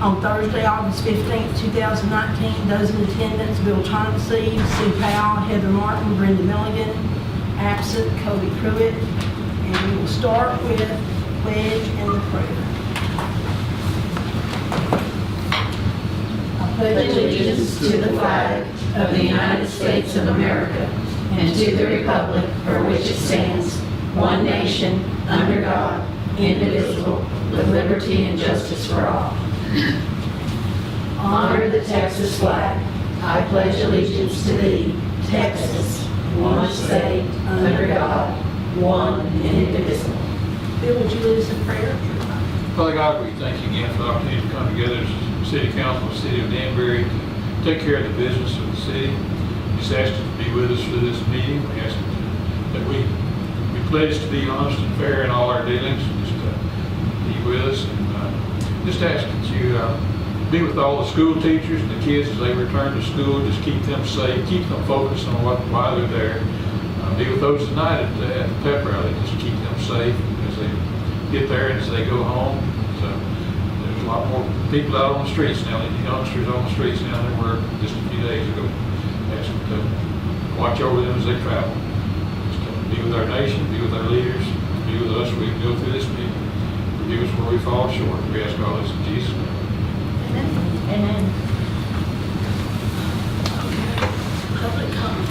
On Thursday, August 15th, 2019, those in attendance: Bill Chauncey, Sue Powell, Heather Martin, Brenda Milligan, absent Cody Pruitt. And we will start with pledge and the prayer. I pledge allegiance to the flag of the United States of America and to the republic for which it stands, one nation, under God, indivisible, with liberty and justice for all. Honor the Texas flag. I pledge allegiance to thee, Texas, one state, under God, one and indivisible. Bill, would you lead us in prayer? Father God, we thank you again for the opportunity to come together as City Council of the City of Danbury to take care of the business of the city. We just ask you to be with us through this meeting. We ask that we pledge to be honest and fair in all our dealings. Just be with us, and just ask that you be with all the school teachers and the kids as they return to school. Just keep them safe, keep them focused on why they're there. Be with those tonight at the pep rally. Just keep them safe as they get there and as they go home. So there's a lot more people out on the streets now, youngsters on the streets now than were just a few days ago. Ask them to watch over them as they travel. Just be with our nation, be with our leaders, be with us. We go through this meeting. Forgive us where we fall short. We ask all this in Jesus' name. Amen. Public comment.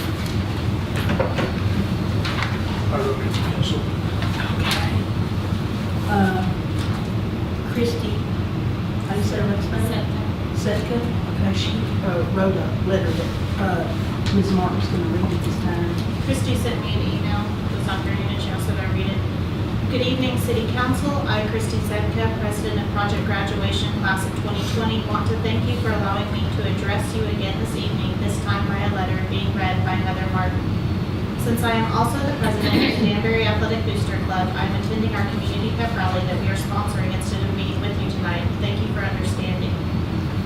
I wrote it in pencil. Okay. Christy, how do you say her last name? Setka. Okay, she wrote a letter that Ms. Martin's going to read at this time. Christy sent me an email this afternoon and she also got to read it. Good evening, City Council. I, Christy Sedka, President of Project Graduation Class of 2020, want to thank you for allowing me to address you again this evening, this time by a letter being read by Heather Martin. Since I am also the president of the Danbury Athletic Booster Club, I am attending our community pep rally that we are sponsoring instead of meeting with you tonight. Thank you for understanding.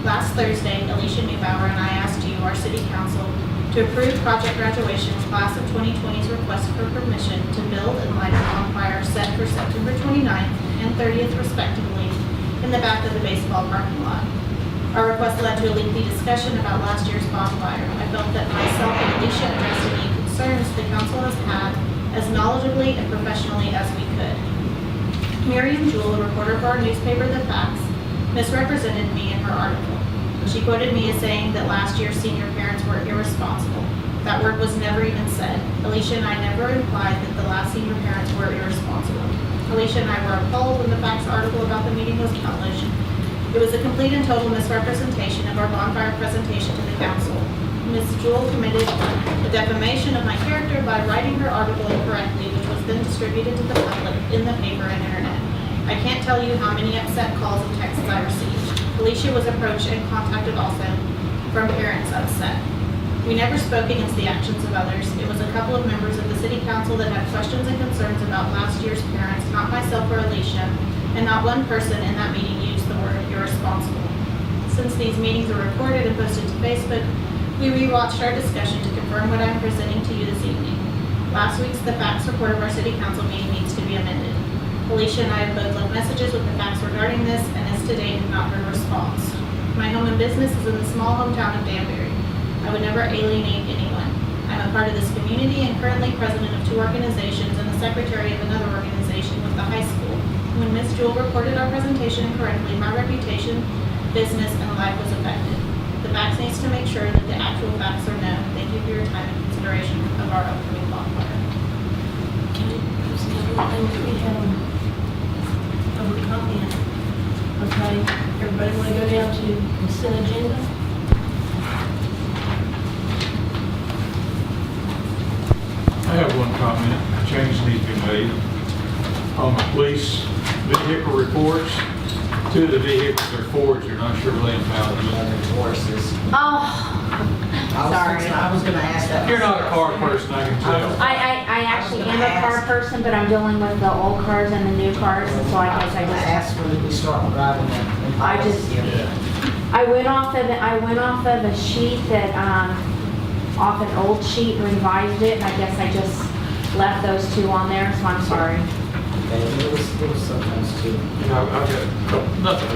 Last Thursday, Alicia Neubauer and I asked you, our City Council, to approve Project Graduation's Class of 2020's request for permission to build and light a bonfire set for September 29th and 30th respectively in the back of the baseball parking lot. Our request led to a lengthy discussion about last year's bonfire. I felt that myself and Alicia addressed any concerns the council has had as knowledgeably and professionally as we could. Miriam Jewell, a reporter for our newspaper, The Facts, misrepresented me in her article. She quoted me as saying that last year's senior parents were irresponsible. That word was never even said. Alicia and I never implied that the last senior parents were irresponsible. Alicia and I were appalled when the Facts article about the meeting was published. It was a complete and total misrepresentation of our bonfire presentation to the council. Ms. Jewell committed the defamation of my character by writing her article incorrectly, which was then distributed to the public in the paper and internet. I can't tell you how many upset calls and texts I received. Alicia was approached and contacted also from parents upset. We never spoke against the actions of others. It was a couple of members of the City Council that had questions and concerns about last year's parents, not myself or Alicia, and not one person in that meeting used the word irresponsible. Since these meetings are recorded and posted to Facebook, we rewatched our discussion to confirm what I'm presenting to you this evening. Last week's The Facts report of our City Council meeting needs to be amended. Alicia and I have both left messages with The Facts regarding this, and as to date have not heard a response. My home and business is in the small hometown of Danbury. I would never alienate anyone. I'm a part of this community and currently president of 2 organizations and the secretary of another organization with the high school. When Ms. Jewell reported our presentation incorrectly, my reputation, business, and life was affected. The Facts needs to make sure that the actual facts are known. Thank you for your time and consideration of our upcoming bonfire. We have public comment. Okay, everybody want to go down to consent agenda? I have one comment. A change needs to be made on the police vehicle reports. 2 of the vehicles are Fords. You're not Chevrolet and Malibu. Horses. Oh, sorry. I was gonna ask that. You're not a car person, I can tell. I actually am a car person, but I'm dealing with the old cars and the new cars, and so I guess I just, asked when did we start driving them? I just- I went off of a sheet that, off an old sheet, revised it, and I guess I just left those 2 on there, so I'm sorry. Okay, it was sometimes too. I've got a couple, nothing.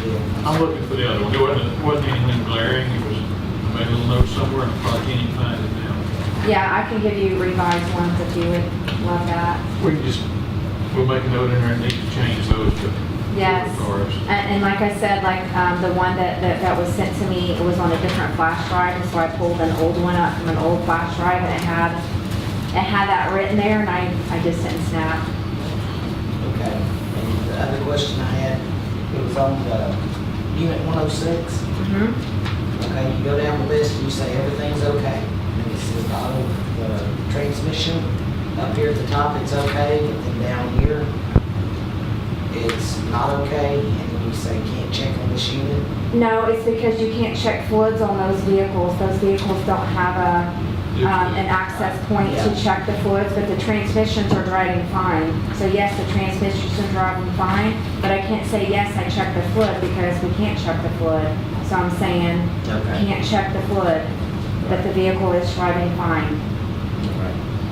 deal. I'm looking for the other one. There wasn't anything glaring. It was, I made a little note somewhere and I probably can't even find it now. Yeah, I can give you revised ones if you would love that. We can just, we'll make a note in there and need to change those to. Yes. Cars. And like I said, like, the one that was sent to me, it was on a different flash drive, and so I pulled an old one up from an old flash drive, and it had that written there, and I just didn't snap. Okay. And the other question I had, it was on the unit 106. Mm-hmm. Okay, you go down the list and you say everything's okay. And it says the transmission up here at the top, it's okay, but then down here, it's not okay, and then you say can't check on this unit. No, it's because you can't check fluids on those vehicles. Those vehicles don't have an access point to check the fluids, but the transmissions are driving fine. So yes, the transmissions are driving fine, but I can't say, yes, I checked the fluid, because we can't check the fluid. So I'm saying, Okay. can't check the fluid, but the vehicle is driving fine.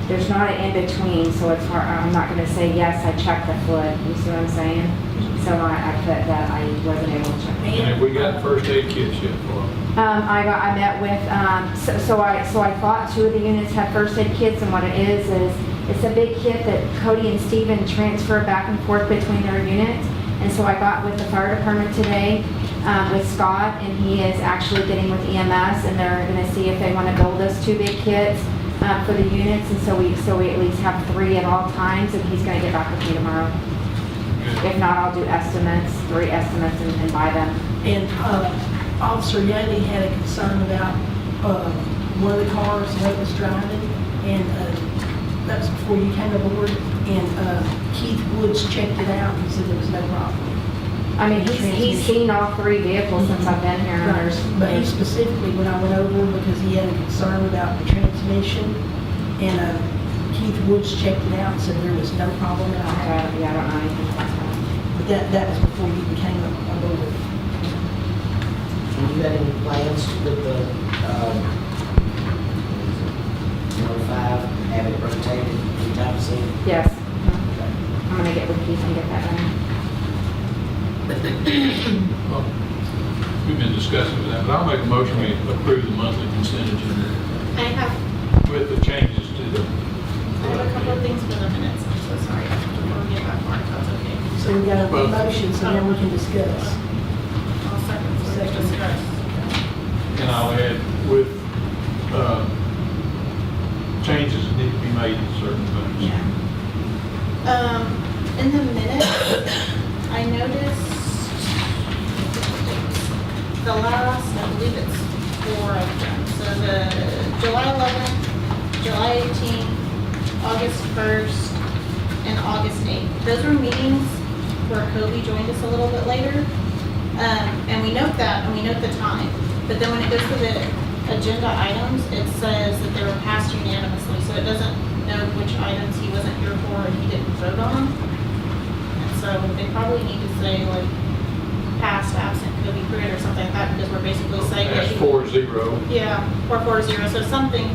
There's not an in-between, so it's hard, I'm not gonna say, yes, I checked the fluid. You see what I'm saying? So I put that I wasn't able to check. And have we got first aid kits yet for them? I met with, so I thought 2 of the units had first aid kits, and what it is it's a big kit that Cody and Steven transfer back and forth between their units. And so I got with the fire department today, with Scott, and he is actually getting with EMS, and they're gonna see if they wanna build us 2 big kits, for the units, and so we at least have 3 at all times, and he's gonna get back with me tomorrow. Good. If not, I'll do estimates, 3 estimates, and buy them. And Officer Yaley had a concern about one of the cars that was driving, and that was before you came aboard, and Keith Woods checked it out and said there was no problem. I mean, he's seen all 3 vehicles since I've been here, and there's, But he specifically, when I went over, because he had a concern about the transmission, and Keith Woods checked it out and said there was no problem at all. yeah, I don't know anything about that. But that was before you became aboard. And you got any plans to put the, 105, have it rotated anytime soon? Yes. I'm gonna get with Keith and get that done. Well, we've been discussing with that, but I'll make a motion we approve the monthly consent agenda I have with the changes to the. a couple of things for the minutes. I'm so sorry. Before we get that far, if that's okay. So we got a Well- motion, so then we can discuss. I'll second so we Second. discuss. And I'll add with changes that need to be made in certain things. In the minutes, I noticed the last, I believe it's 4 of them. So the July 11th, July 18th, August 1st, and August 8th. Those were meetings where Kobe joined us a little bit later. And we note that, and we note the time. But then when it goes to the agenda items, it says that they were passed unanimously. So it doesn't know which items he wasn't here for and he didn't vote on. And so they probably need to say like passed, absent, Kobe Pruitt or something like that, because we're basically saying that That's he. 4-0. Yeah, or 4-0, so something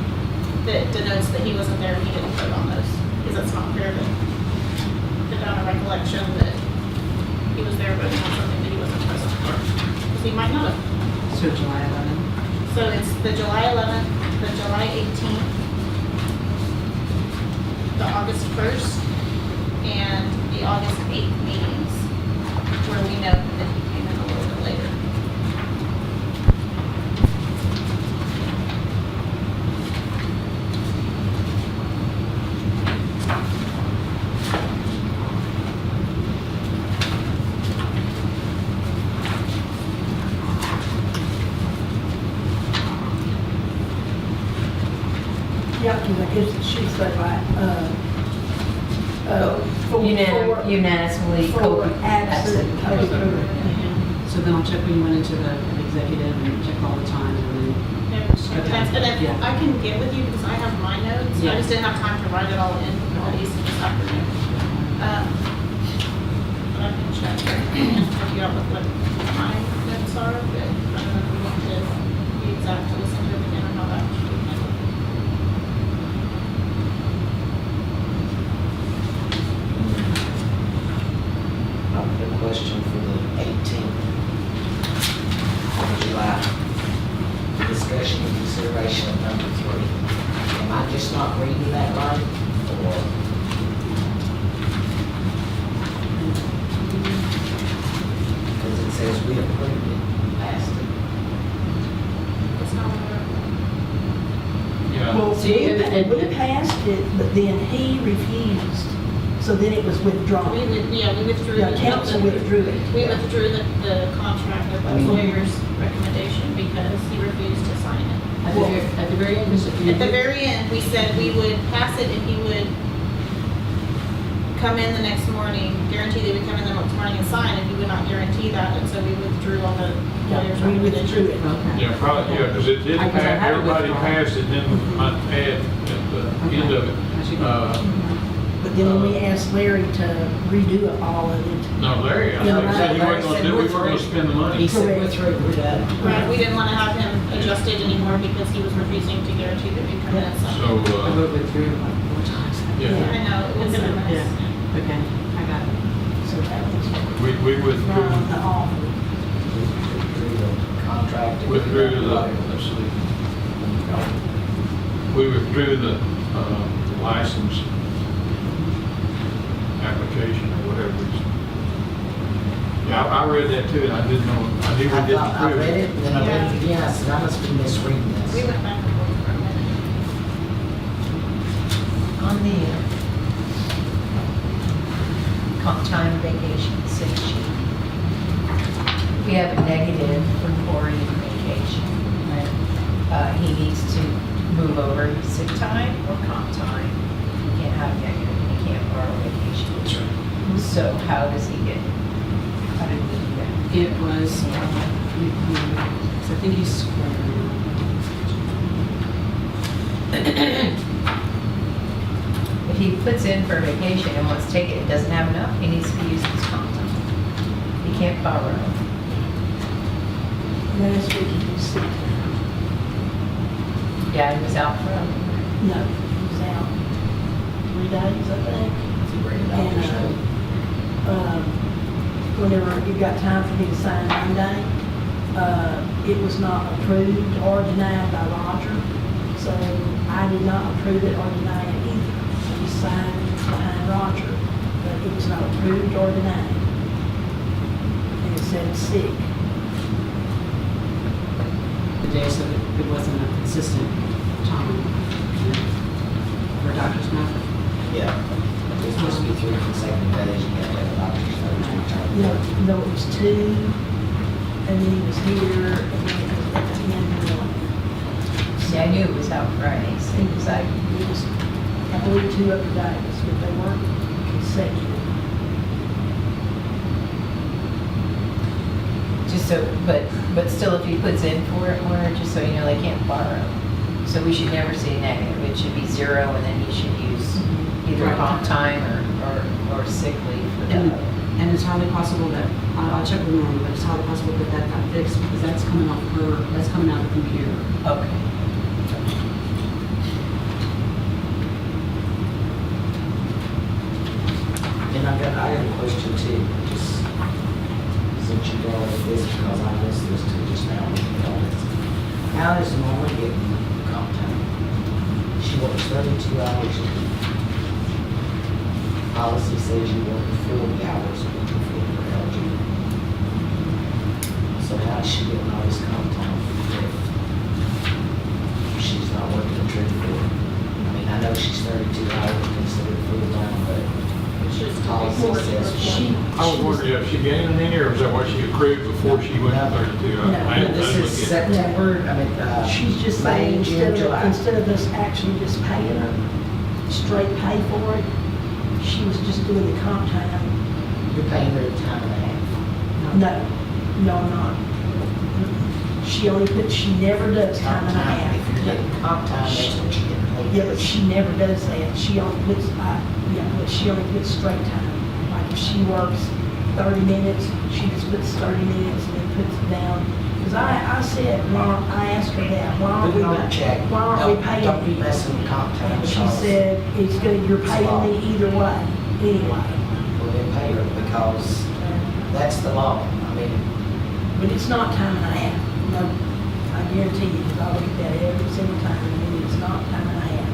that denotes that he wasn't there and he didn't vote on those, because it's not fair to put down a recollection that he was there voting on something that he wasn't present for, because he might not have. So July 11th. So it's the July 11th, the July 18th, the August 1st, and the August 8th meetings, where we know that he came in a little bit later. Yeah, because I guess it should say like, Unanimously, for Kobe absent, Kobe absent. Pruitt. So then I'll check when you went into the executive and check all the times and then, And then Yeah. I can get with you because I have my notes. I Yeah. just didn't have time to write it all in all these this afternoon. But I can check and figure out what my notes are, but I don't know if we want to be exact to listen to it again or how that should be handled. I've got a question for the 18th. says we approved it, passed it. It's not on Yeah. Well, See, we passed it, but then he refused, so then it was our, withdrawn. we withdrew. The council withdrew it. We withdrew the contract of the lawyer's recommendation because he refused to sign it. At the very end, At the very end, we said we would pass it if he would come in the next morning, guarantee that he would come in the next morning and sign, and he would not guarantee that, and so we withdrew on the lawyer's Yeah, we withdrew recommendation. it. Okay. Yeah, probably, yeah, because it didn't I- 'cause I pass, had it everybody withdrawn. passed it, then I add at the end of it. I should- But then when we asked Larry to redo all of it, No, Larry, I No, said he Larry wasn't gonna said do, we we're weren't gonna through. spend the He money. said we're through, we're done. Right, we didn't want to have him adjusted anymore because he was refusing to guarantee that he'd come in and sign. So, I wrote it through like 4 times. yeah, I know, it was a mess. Yeah, okay, I got it. so that was we withdrew, from the offer. Through the contract. withdrew the, let's see. We withdrew the license application or whatever it is. Yeah, I read that too, and I didn't know, I knew we I didn't thought, I approve read it. it, and then I read it again, I said, I must be misreading We this. went back and forth for a minute. On the comp time vacation sick sheet, we have a negative reporting vacation. He needs to move over his sick time or comp time. He can't have negative, and he can't borrow vacation. So how does he get, how did we do that? It was, I think he's square. If he puts in for vacation and wants to take it, and doesn't have enough, he needs to use his comp time. He can't borrow. Last week he was sick. Yeah, he was out for No, he was out 3 days, I think. And, whenever you got time for me to sign Monday, it was not approved or denied by Roger. So I did not approve it or deny it either. We signed behind Roger, but it was not approved or denied. And it said sick. The day so that it wasn't a consistent time for a doctor's note. Yeah, it's supposed to be 3 consecutive days, you have to have a doctor's note. No, it was 2, and then he was here, and then it was at the end of the one. See, I knew it was out Friday, so it was like, It was, I believe, 2 other days, but they weren't consecutive. just so, but still, if he puts in for it more, just so you know, they can't borrow. So we should never say negative, it should be 0, and then he should use either Right. comp time or sick leave for And, that. and it's highly possible that, I'll check with Norma, but it's highly possible that that got fixed because that's coming off that's coming out of the computer. Okay. And I got a question too, just since you brought up this, because I missed this too just now. How does Norma get comp time? She works 32 hours a week. Policy says you work 40 hours a week before you're eligible. So how is she getting all this comp time if she's not working a true 40? I mean, I know she's 32 hours considered full-time, but It's just policy a says She, I was wondering if she gained any, or was that what she accrued before she went to 32? No. I didn't This look is at it. September, I mean, she's just May, saying, June, July. instead of us actually just paying her straight pay for it, she was just doing the comp time. You're paying her time and a half. No, I'm not. She never does time and a half. If you're getting comp time, that's what you get paid. Yeah, but she never does that. She only puts, but she only puts straight time. Like if she works 30 minutes, she just puts 30 minutes and then puts it down. Because I said, I asked her that, why aren't Put we, it on a check. why aren't we Don't- paying? Don't be messing with comp time. And she because said, it's gonna, you're paying me either way, anyway. We're gonna pay her because that's the law. I mean, But it's not time and a half. No, I guarantee you, because I look at that every single time, and it's not time and a half.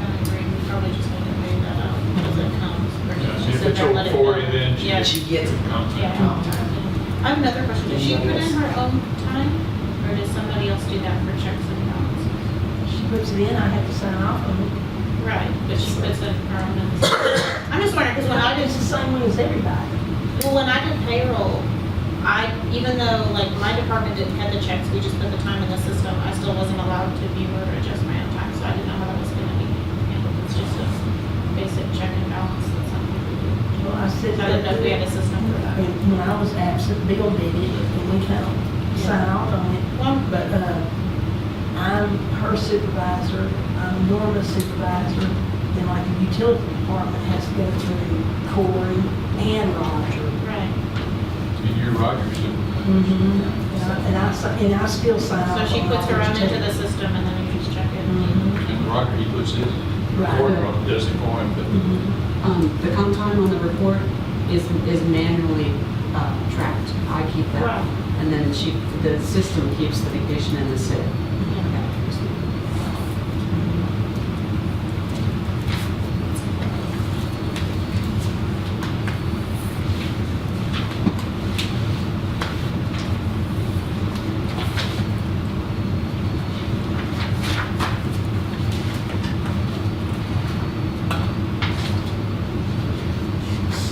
I agree, we probably just need to figure that out as it comes. or Yeah, just see, if sit it's there and over let it 40, go? then Yeah. She gets it. Yeah. Comp time. I have another question. Does she put in her own time, or does somebody else do that for checks and balances? She puts it in, I have to sign off on it. Right, but she puts in her own. I'm just wondering, because when I It's the did, same way as everybody. well, when I did payroll, even though like my department didn't have the checks, we just put the time in the system, I still wasn't allowed to view or adjust my own time, so I didn't know how that was gonna be handled. It's just a basic check and balance that some people do. Well, I said. So I didn't know if we had a system for that. When I was absent, Bill did it, and we kind of signed off on it. Well, But, I'm her supervisor, I'm Norma's supervisor, then like the utility department has to go through Corey and Roger. right. And you're Roger's supervisor. And I still sign So off on. she puts her all own those into too. the system and then we just check it. Mhm. And Roger, he puts his, Right. Court does it for him, but Mhm. The comp time on the report is manually tracked. I keep that. Wow. And then the system keeps the vacation and the sick.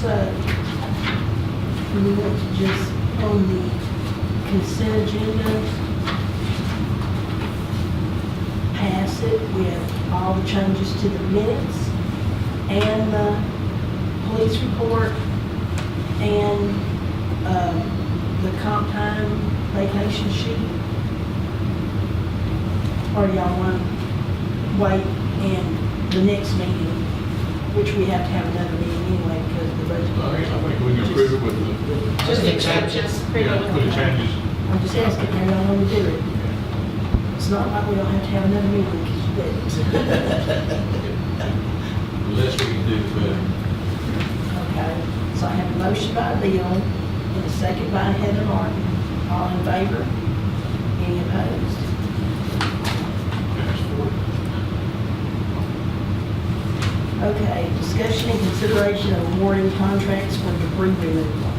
So, we want to just, on the consent agenda, pass it with all the changes to the minutes and the police report and, the comp time vacation sheet. Or y'all want to wait and the next meeting, which we have to have another meeting anyway because the budget. I think we can approve it with the, Just the the changes. changes. pretty yeah, much. with the changes. I'm just asking how y'all want to do it. It's not like we don't have to have another meeting because you did. The less we can do, the better. Okay, so I have a motion by Bill and a second by Heather Martin. All in favor? Any opposed? Fast forward. Okay, discussion and consideration of awarding contracts for debris removal.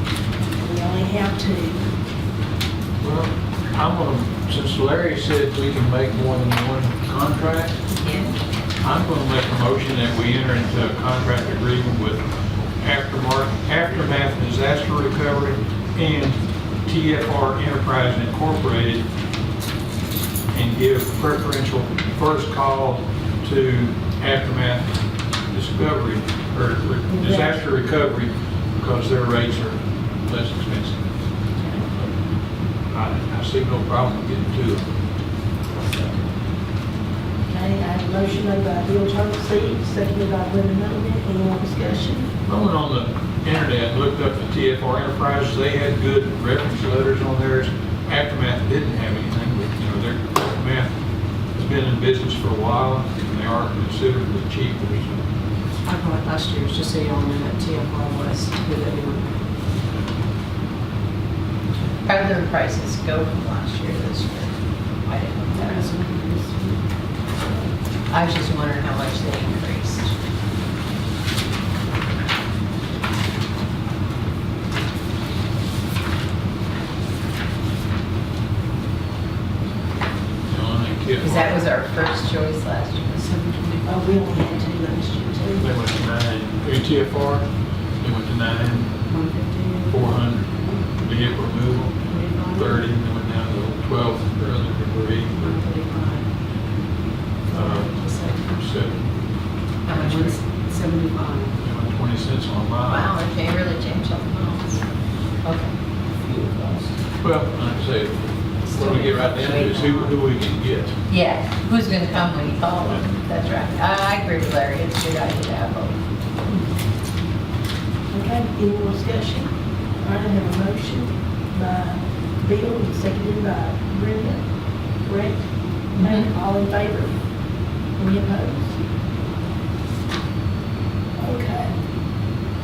We only have two. Well, I'm gonna, since Larry said we can make more than one contract, I'm gonna make a motion that we enter into a contract agreement with Aftermath Disaster Recovery and TFR Enterprise Incorporated and give preferential first call to Aftermath Discovery, or Disaster Recovery, because their rates are less expensive. I see no problem with getting to it. Okay, I have a motion made by Bill Turnbull, seconded by Brenda Milligan. Any more discussion? I went on the internet and looked up the TFR Enterprises. They had good reference letters on theirs. Aftermath didn't have anything, but, you know, their Aftermath has been in business for a while, and they are considerably cheaper. I brought it last year, just so y'all know that TFR was with everyone. How did the prices go from last year to this year? I didn't know that. I was just wondering how much they increased. You know, I think TFR. Because that was our first choice last year. Oh, we only had two last year too. They went to 9, TFR, they went to 150. 400 vehicle removal, 30, they went down to 12 for other debris, 7, How much was? 75. they went 20 cents on a mile. Wow, they really changed all the miles. Okay. Well, like I say, what we get right down to is who we can get. Yeah, who's gonna come when you call them? That's right. I agree with Larry, it's a good idea to have both. Okay, any more discussion? All right, I have a motion by Bill and seconded by Brenda. Correct? Okay, all in favor? Any opposed? Okay.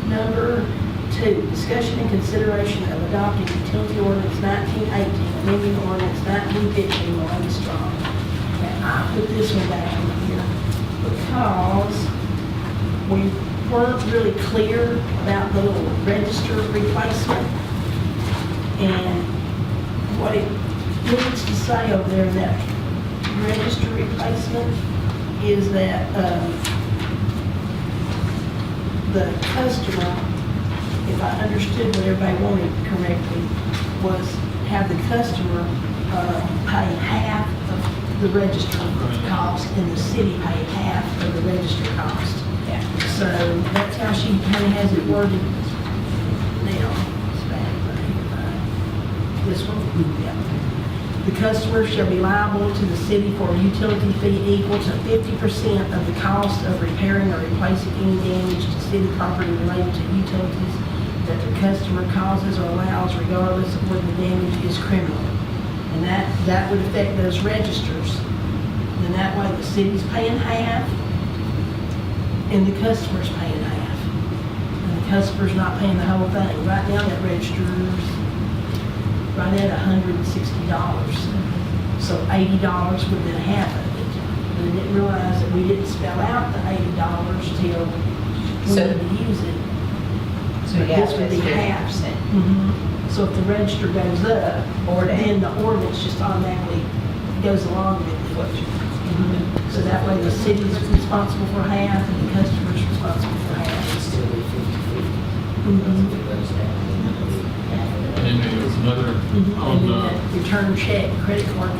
Number 2, discussion and consideration of adopting utility ordinance 1918, amending ordinance 1915 on Armstrong. And I put this one back in here because we weren't really clear about the little register replacement. And what it needs to say over there, that register replacement, is that the customer, if I understood what everybody wanted correctly, was have the customer pay half of the register cost and the city pay half of the register cost. Yeah. So that's how she kind of has it worded now. It's bad, but, this one, yeah. The customer shall be liable to the city for a utility fee equal to 50% of the cost of repairing or replacing any damage to city property related to utilities that the customer causes or allows, regardless of whether the damage is criminal. And that would affect those registers. And that way the city's paying half and the customer's paying half. And the customer's not paying the whole thing. Right now that register's right at $160. So $80 would have been half of it. And I didn't realize that we didn't spell out the $80 till we So- need to use it. So But yeah, this would that's be half. 50%. So if the register goes up, Or down. then the ordinance just automatically goes along with it. So that way the city's responsible for half and the customer's responsible for half. It'd still be 50/50. Mhm. If it goes down, then it'll be half of it. And then there was another on, And then that return check, credit card,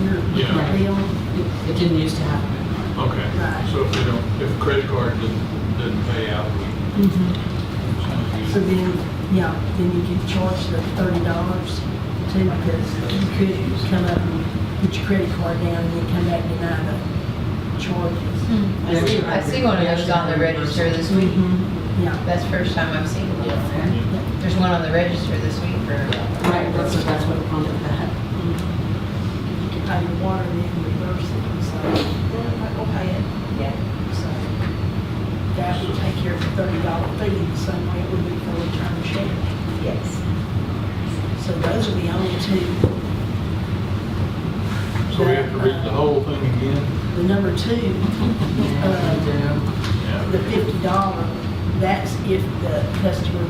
your Yeah. bill. It didn't used to happen. okay, Right. so if a credit card doesn't pay out, we, So then, yeah, then you get charged the $30 too, because you could come up and put your credit card down and then come back and deny the charges. I see one of those on the register this week. Yeah. That's the first time I've seen one on there. There's one on the register this week for, Right, that's what prompted that. You can pay your water and then reverse it, and so, well, I'm not gonna pay it. yeah. So that would take care of the $30 fee the same way it would be for a return check. Yes. So those are the only two. so we have to read the whole thing again? The number two, Yeah. the $50, that's if the customer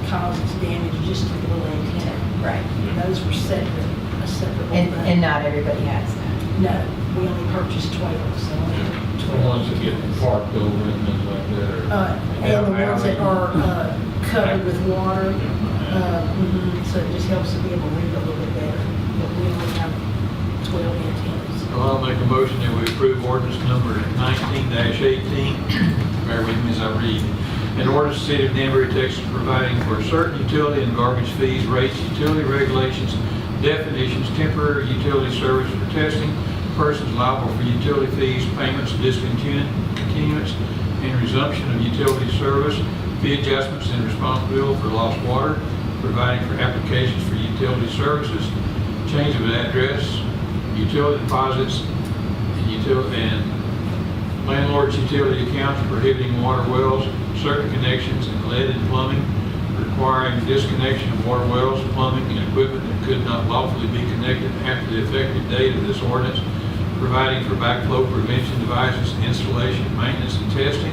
causes damage just to the little antenna. Right. Those were separate, a separate And thing. not everybody has that. No, we only purchased 12, so only The 12. ones that get parked over and things like that, or. And the ones that are covered with water, Yeah. so it just helps to be able to read a little bit better. But we only have 12 antennas. Well, I'll make a motion that we approve ordinance number 19-18. Bear with me as I read. An ordinance, the City of Danbury, Texas, providing for certain utility and garbage fees, rates, utility regulations, definitions, temporary utility service for testing, persons liable for utility fees, payments, discontinuance, and resumption of utility service, fee adjustments and responsibility for lost water, providing for applications for utility services, change of address, utility deposits, and landlord's utility accounts, prohibiting water wells, certain connections, and lead and plumbing, requiring disconnection of water wells, plumbing, and equipment that could not lawfully be connected after the effective date of this ordinance, providing for backflow prevention devices, installation, maintenance, and testing,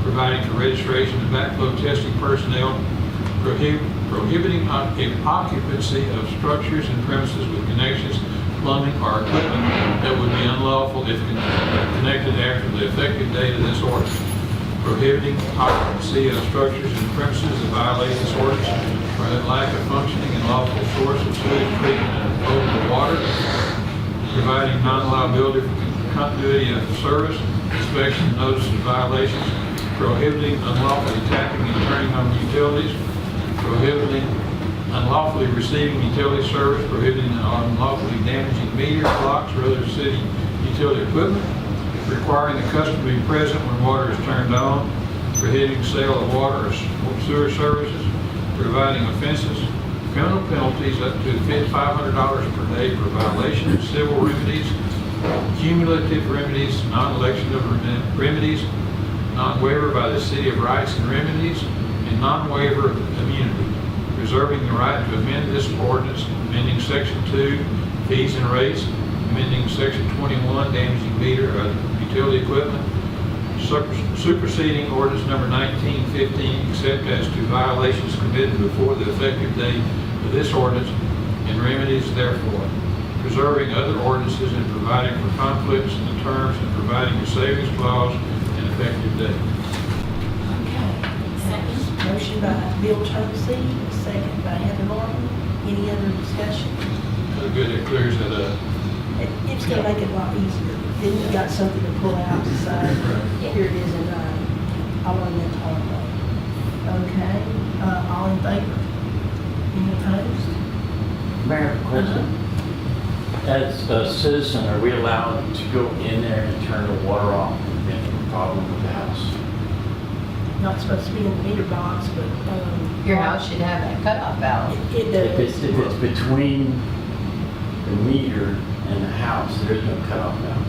providing for registration of backflow testing personnel, prohibiting occupancy of structures and premises with connections, plumbing, or equipment that would be unlawful if connected after the effective date of this ordinance, prohibiting occupancy of structures and premises that violate this ordinance for the lack of functioning and lawful source of sewage treatment and potable water, providing non-liability for continuity of service, inspection, notice of violations, prohibiting unlawfully tapping and turning on utilities, prohibiting unlawfully receiving utility service, prohibiting unlawfully damaging meters, blocks, or other city utility equipment, requiring the customer to be present when water is turned on, prohibiting sale of water or sewer services, providing offenses, criminal penalties up to $500 per day for violation, civil remedies, cumulative remedies, non-election of remedies, non-waiver by the city of rights and remedies, and non-waiver of immunity, reserving the right to amend this ordinance, amending Section 2, fees and rates, amending Section 21, damaging meter of utility equipment, superseding ordinance number 1915, except as to violations committed before the effective date of this ordinance and remedies therefore, preserving other ordinances and providing for conflicts in the terms and providing a savings clause and effective date. Okay. Second. Motion by Bill Turnbull, second by Heather Martin. Any other discussion? Good, it clears that up. It's gonna make it a lot easier. Then you got something to pull out to say, here it is in I want to talk about. Okay, all in favor? Any opposed? Mayor, question. As a citizen, are we allowed to go in there and turn the water off if we have a problem with the house? Not supposed to be in the meter box, but, Your house should have that cutoff valve. It If does. it's between the meter and the house, there is no cutoff valve.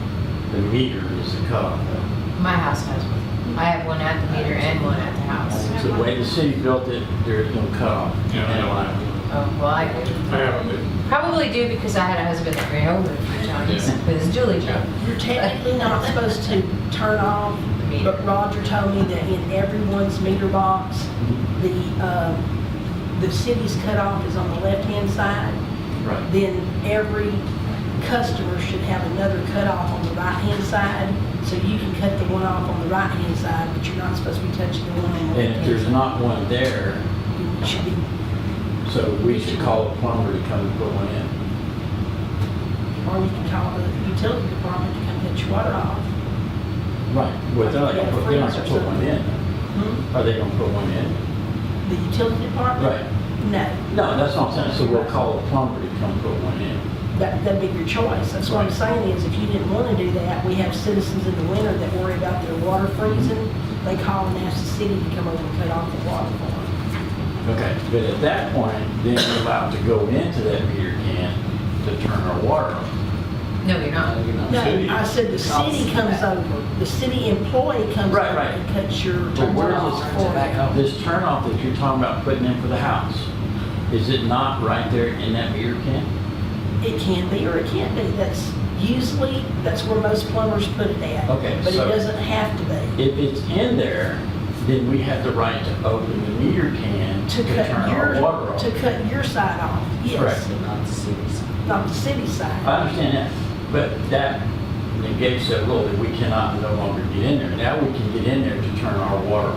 The meter is the cutoff valve. My house has one. I have one at the meter and one at the house. So the way the city built it, there is no cutoff. Yeah, I know. Oh, well, I do. I haven't been. Probably do because I had a husband that ran over a few times Yeah. with his Julie job. You're technically not supposed to turn off, but Roger told me that in everyone's meter box, the city's cutoff is on the left-hand side. Right. Then every customer should have another cutoff on the right-hand side, so you can cut the one off on the right-hand side, but you're not supposed to be touching the one on the And if left-hand there's side. not one there, It should be, so we should call a plumber to come and put one in. or you can call the utility department to come get your water off. Right. Well, they're not gonna put one in. Hmm? Are they gonna put one in? The utility department? Right. No, No, that's what I'm saying, so we'll call a plumber to come put one in. that'd be your choice. That's what I'm saying is, if you didn't want to do that, we have citizens in the winter that worry about their water freezing. They call and ask the city to come over and cut off the water for them. Okay, but at that point, then you're allowed to go into that meter can to turn our water on. No, you're not. No, I said the city comes over, the city employee comes Right, over right. and cuts your, But turns it where's off this, for you. this turn off that you're talking about putting in for the house? Is it not right there in that meter can? It can be or it can't be. That's usually, that's where most plumbers put it at. Okay, But it so- doesn't have to be. If it's in there, then we have the right to open the meter can To to turn our water off. to cut your side off, yes. Correct. Not the city's. Not the city side. I understand that, but that negates that rule that we cannot no longer get in there. Now we can get in there to turn our water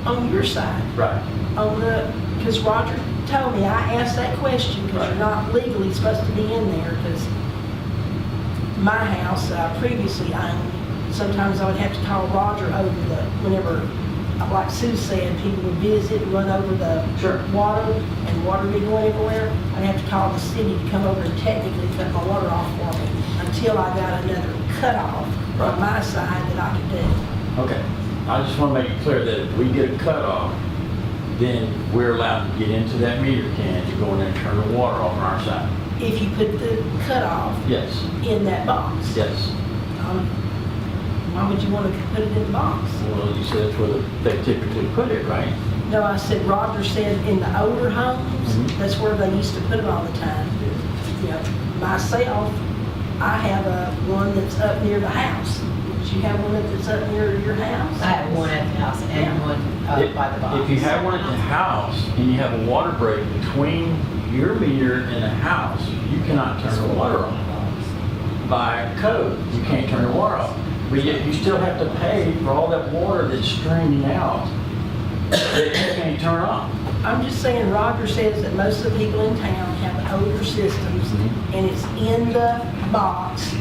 on. On your side. Right. On the, because Roger told me, I asked that question because you're not legally supposed to be in there, because my house previously owned, sometimes I would have to call Roger over whenever, like Sue said, people would visit and run over the Sure. water, and water be going everywhere. I'd have to call the city to come over and technically cut my water off for me until I got another cutoff on my side that I could do. Okay. I just want to make it clear that if we get a cutoff, then we're allowed to get into that meter can to go in there and turn the water off on our side. If you put the cutoff Yes, in that box. yes. Why would you want to put it in the box? Well, you said that's where they typically put it, right? No, I said, Roger said in the older homes, Mhm. that's where they used to put it all the time. You know, myself, I have one that's up near the house. Do you have one that's up near your house? I have one at the house and one by the box. If you have one at the house and you have a water break between your meter and the house, you cannot turn the water on. By code, you can't turn the water off. But yet you still have to pay for all that water that's streaming out that you can't turn off. I'm just saying, Roger says that most of the people in town have older systems, and it's in the box.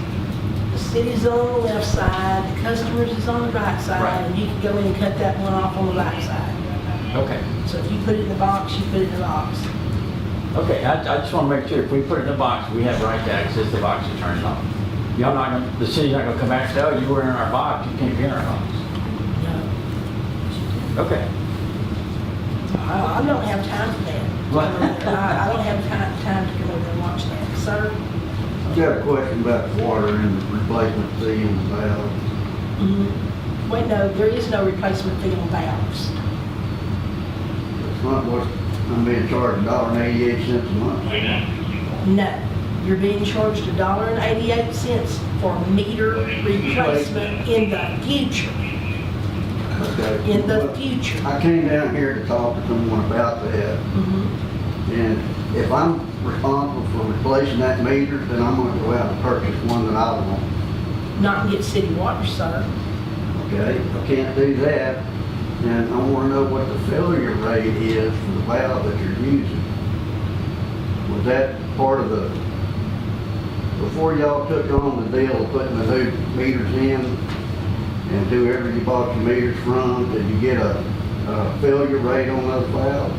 The city's on the left side, the customers is on the right Right. side, and you can go in and cut that one off on the right side. Okay. So if you put it in the box, you put it in the box. Okay, I just want to make sure if we put it in a box, we have right to access the box and turn it off. Y'all not gonna, the city's not gonna come back and say, oh, you were in our box, you can't be in our box. No. Okay. I don't have time for that. What? I don't have time to come over and watch that. Sir? I've got a question about the water and the replacement fee and the valve. Wait, no, there is no replacement fee on valves. It's not what I'm being charged $1.88 a month. No, you're being charged $1.88 for meter replacement in the future. Okay. in the future. I came down here to talk to someone about that, Mhm. and if I'm responsible for replacing that meter, then I'm gonna go out and purchase one that I want. Not get city water, sir. Okay, I can't do that, and I wanna know what the failure rate is for the valve that you're using. Was that part of the, before y'all took on the deal of putting the new meters in, and whoever you bought your meters from, did you get a failure rate on those valves?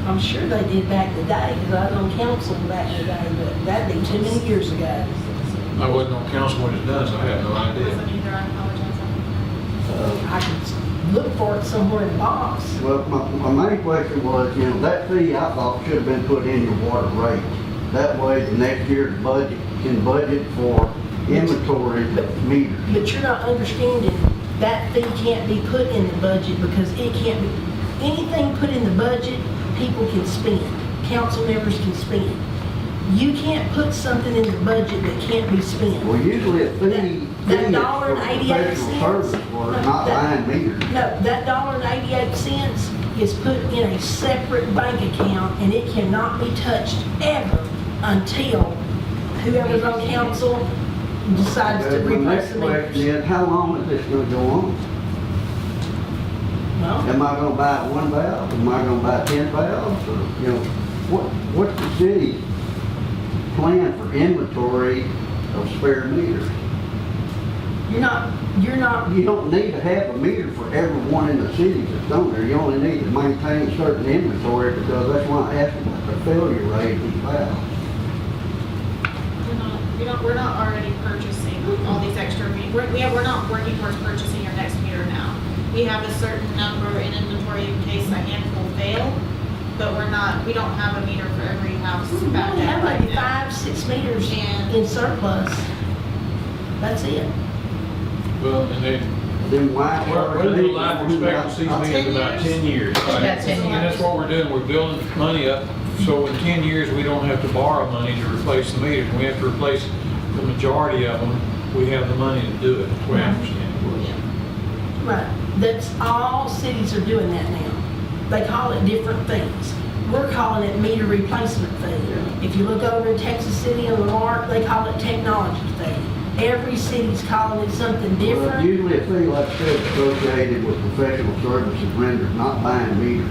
I'm sure they did back in the day, because I was on council back in the day, but that'd be too many years ago. I wasn't on council when it's done, so I have no idea. Wasn't either, I apologize. I could look for it somewhere in the box. Well, my main question was, you know, that fee I thought should have been put in your water rate. That way, the next year's budget can budget for inventory meters. But you're not understanding, that fee can't be put in the budget because it can't be, anything put in the budget, people can spend, council members can spend. You can't put something in the budget that can't be spent. Well, usually a fee That is for $1.88 professional service for not buying meters. No, that $1.88 is put in a separate bank account and it cannot be touched ever until whoever's on council decides to Okay, my replace next the question meters. is, how long is this gonna go on? Well, Am I gonna buy one valve? Am I gonna buy 10 valves? Or, you know, what's the city plan for inventory of spare meters? you're not, You don't need to have a meter for everyone in the city that's on there. You only need to maintain a certain inventory, because that's why I asked about the failure rate of these valves. We're not already purchasing all these extra meters. We're not working towards purchasing your next meter now. We have a certain number in inventory in case a handful fail, but we don't have a meter for every house we back only have there like right now. 5-6 meters And- in surplus. That's it. Well, and they, Then why? what is the life expectancy is about 10 years. right? About 10 And that's what we're doing, we're building money up, so in 10 years, we don't have to borrow money to replace the meters. We have to replace the majority of them, we have the money to do it, that's the way I understand it. Right, that's, all cities are doing that now. They call it different things. We're calling it meter replacement fee. If you look over in Texas City and Lamar, they call it technology fee. Every city's calling it something Well, different. usually a fee like that is associated with professional services rendered, not buying meters.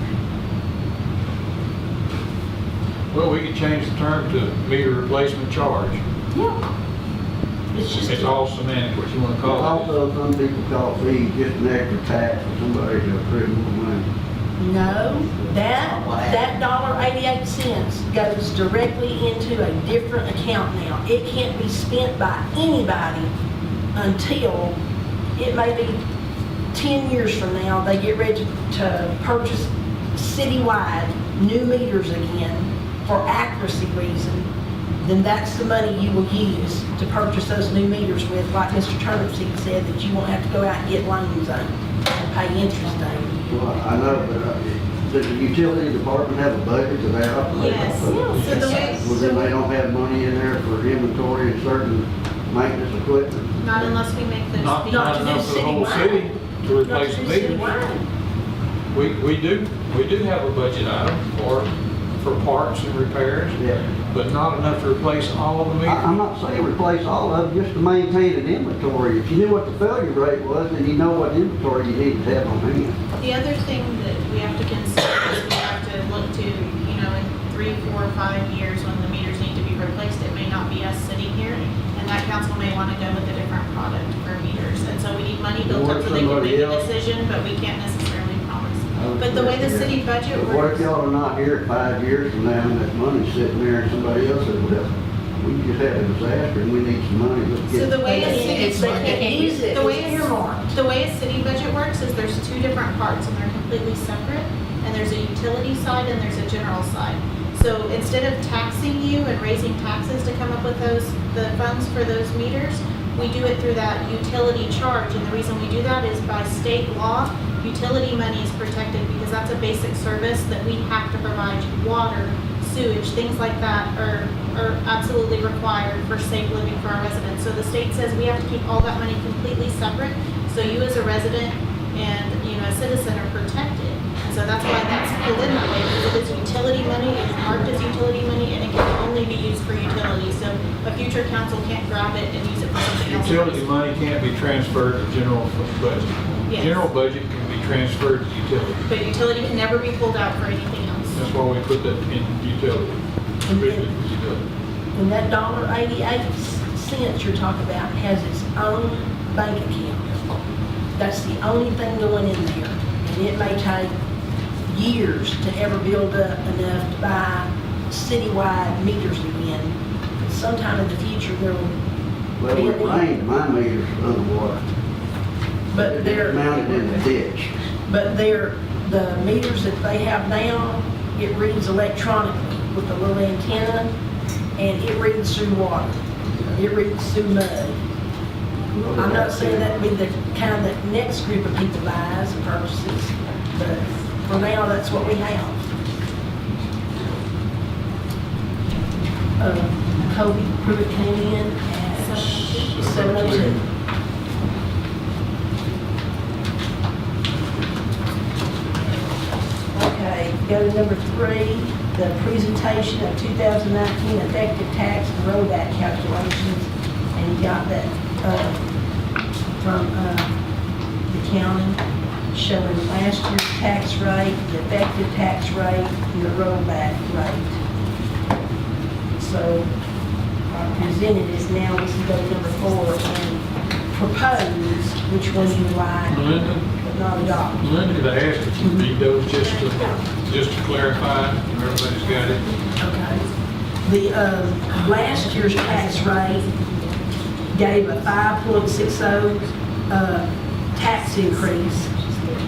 Well, we could change the term to meter replacement charge. Yeah. It's just, It's all semantic, what you want to call it. Also, some people call fees just an extra tax for somebody to approve more money. no, that $1.88 goes directly into a different account now. It can't be spent by anybody until, it may be 10 years from now, they get ready to purchase citywide new meters again for accuracy reason. Then that's the money you will use to purchase those new meters with, like Mr. Turnipseed said, that you won't have to go out and get loans on and pay interest on. Well, I know, but does the utility department have a budget that they operate? Yes. off of? So the way- Well, then they don't have money in there for inventory and certain maintenance equipment? Not unless we make those Not, fees. Not not to do enough for the whole citywide. city to Not replace to the do meters. citywide. We do have a budget item for parts and repairs, Yeah. but not enough to replace all of the I'm meters. not saying replace all of them, just to maintain an inventory. If you knew what the failure rate was, then you know what inventory you need to have on hand. The other thing that we have to consider is we have to look to, in 3, 4, 5 years when the meters need to be replaced, it may not be us sitting here, and that council may want to go with a different product for meters. And so we need money built up so they can make a decision, but we can't necessarily promise. But the way the city budget But what works. if y'all are not here 5 years from now and that money's sitting there and somebody else says, well, we just had a disaster and we need some money, let's So get the it. way a They city, can't use it, the way it's earmarked. the way a city budget works is there's 2 different parts and they're completely separate. And there's a utility side and there's a general side. So instead of taxing you and raising taxes to come up with the funds for those meters, we do it through that utility charge. And the reason we do that is by state law, utility money is protected because that's a basic service that we have to provide. Water, sewage, things like that are absolutely required for safe living for our residents. So the state says we have to keep all that money completely separate. So you as a resident and, you know, a citizen are protected. And so that's why that's pulled in that way, because if it's utility money, it's marked as utility money, and it can only be used for utilities. So a future council can't grab it and use it for something else. Utility money can't be transferred to general budget. Yes. General budget can be transferred to utility. But utility can never be pulled out for anything else. That's why we put that in utility. Utility. And that $1.88 you're talking about has its own bank account. That's the only thing going in there. And it may take years to ever build up enough to buy citywide meters again. But sometime in the future, there will Well, be a it need. rained, my meter's underwater. But they're, Mounted in the ditch. but the meters that they have now, it reads electronically with a little antenna, and it reads through water. It reads through mud. I'm not saying that'd be the kind that next group of people buys and purchases, but for now, that's what we have. Kobe Pruitt came in at 7:02. Okay, go to number 3, the presentation of 2019 effective tax and rollback calculations. And you got that from the county, showing last year's tax rate, the effective tax rate, and the rollback rate. So I presented is now, we can go to number 4 and propose which one you like, Melinda, but not adopt. Melinda, could I ask if you read those just to clarify, everybody's got it? Okay. The last year's tax rate gave a 5.60 tax increase,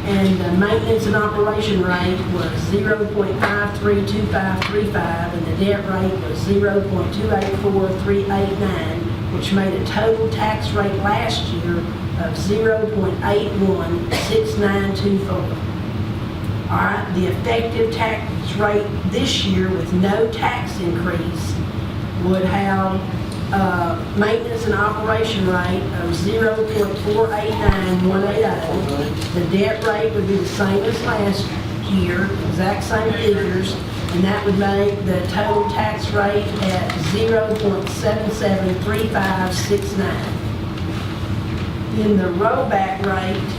and the maintenance and operation rate was 0.532535, and the debt rate was 0.284389, which made a total tax rate last year of 0.816924. All right, the effective tax rate this year with no tax increase would have maintenance and operation rate of 0.489180. The debt rate would be the same as last year, exact same figures, and that would make the total tax rate at 0.773569. Then the rollback rate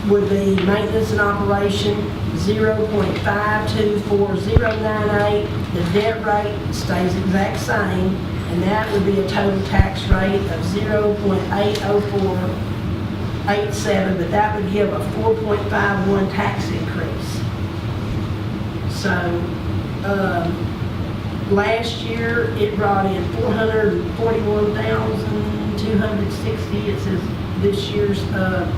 would be maintenance and operation 0.524098. The debt rate stays exact same, and that would be a total tax rate of 0.80487, but that would give a 4.51 tax increase. So, last year, it brought in $441,260. It says this year's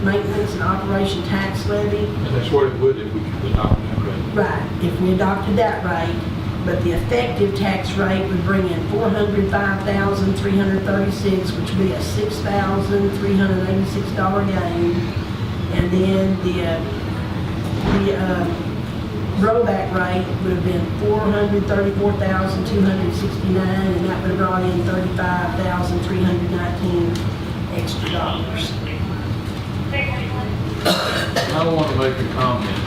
maintenance and operation tax levy. And that's what it would if we could adopt that rate. Right, if we adopted that rate, but the effective tax rate would bring in $405,336, which would be a $6,386 gain. And then the rollback rate would have been $434,269, and that would have brought in $35,319 extra dollars. I want to make a comment.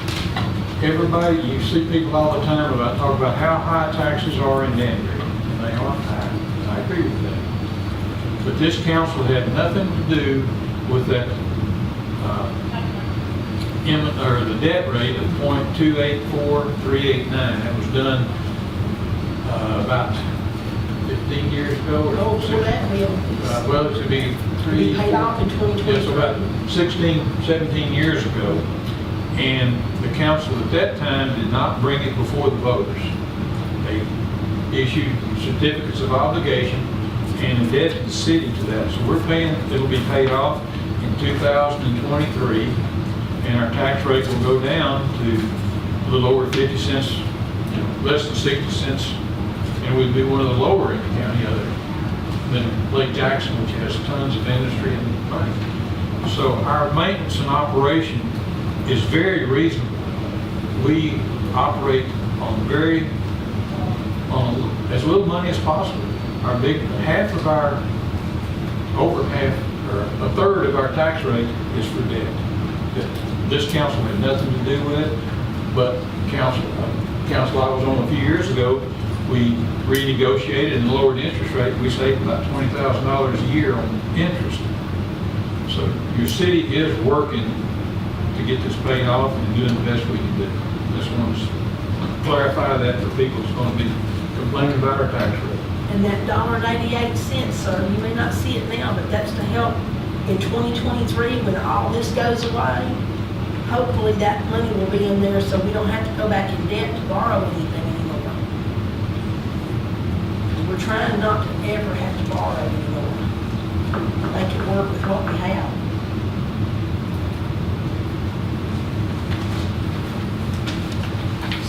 Everybody, you see people all the time talk about how high taxes are in Danbury, and they are high. I agree with that. But this council had nothing to do with that, the debt rate of .284389. That was done about 15 years ago or Oh, for that bill. well, it should be three, Be paid off in 2020. yes, about 16, 17 years ago. And the council at that time did not bring it before the voters. They issued certificates of obligation and indebted the city to that. So we're paying, it'll be paid off in 2023, and our tax rate will go down to a little over 50 cents, less than 60 cents, and we'd be one of the lower in the county other than Lake Jackson, which has tons of industry and money. So our maintenance and operation is very reasonable. We operate on as little money as possible. Our over half, or a third of our tax rate is for debt. this council had nothing to do with it, but council I was on a few years ago, we renegotiated and lowered the interest rate. We saved about $20,000 a year on interest. So your city is working to get this paid off and doing the best we can do. Just want to clarify that for people that's going to be complaining about our tax rate. And that $1.88, sir, you may not see it now, but that's to help in 2023 when all this goes away. Hopefully that money will be in there so we don't have to go back in debt to borrow anything anymore. We're trying not to ever have to borrow anymore. Make it work with what we have.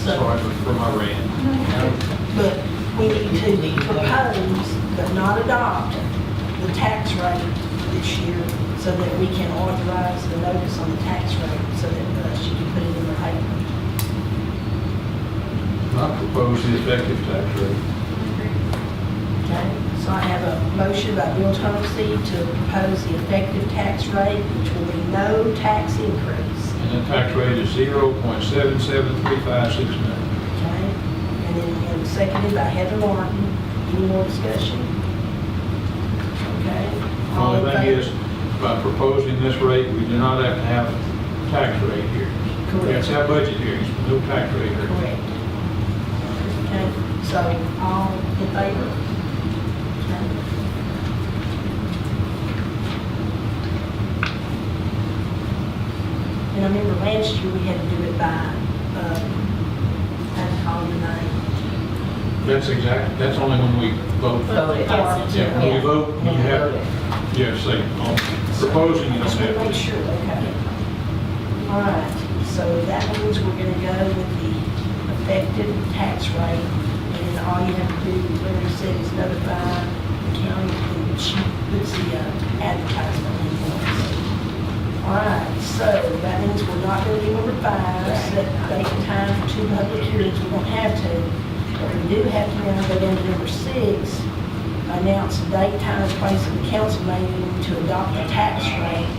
So, Sorry for my rant. but we need to propose, but not adopt, the tax rate this year so that we can authorize the notice on the tax rate so that she can put it in the paper. I propose the effective tax rate. Okay, so I have a motion by Bill Thompson to propose the effective tax rate, which will be no tax increase. And the tax rate is 0.773569. Okay, and then seconded by Heather Martin. Any more discussion? Okay. The all in only thing favor? is, by proposing this rate, we do not have to have tax rate hearings. We have to have budget hearings, but no tax rate hearings. Correct. Okay, so all in favor? Okay. And I remember last year we had to do it by, I had to call your name. That's only when we vote. Vote it. Yeah, when we vote, you have to say, proposing, you don't Just want to have make to. sure, okay. All right, so that means we're going to go with the effective tax rate, and all you have to do, Larry said, is notify the county, and she puts the advertisement in for us. All right, so that means we're not going to do number 5, set date and time for 2 public hearings, we won't have to. But we do have to now go down to number 6, announce the date, time, place of the council meeting to adopt the tax rate.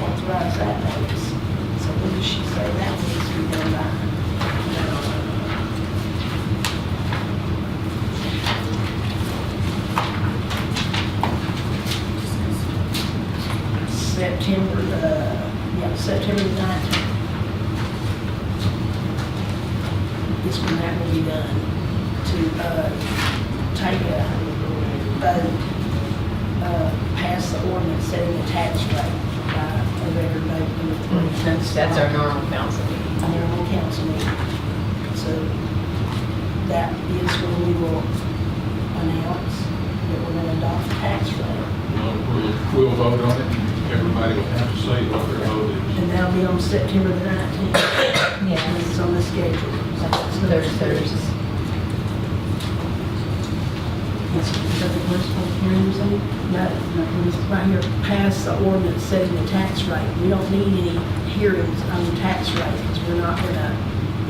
Authorize that notice. So when does she say that needs to be done by? September the 19th. Is when that will be done, to take a vote, pass the ordinance setting the tax rate by a regular vote number 3. That's our normal council meeting. On their own council meeting. So that is when we will announce that we're going to adopt the tax rate. We'll vote on it, and everybody will have to say what their vote is. And that'll be on September the 19th. Yeah. It's on the schedule. Thursday. Is that the first public hearing or something? No, it's right here, pass the ordinance setting the tax rate. We don't need any hearings on the tax rate because we're not going to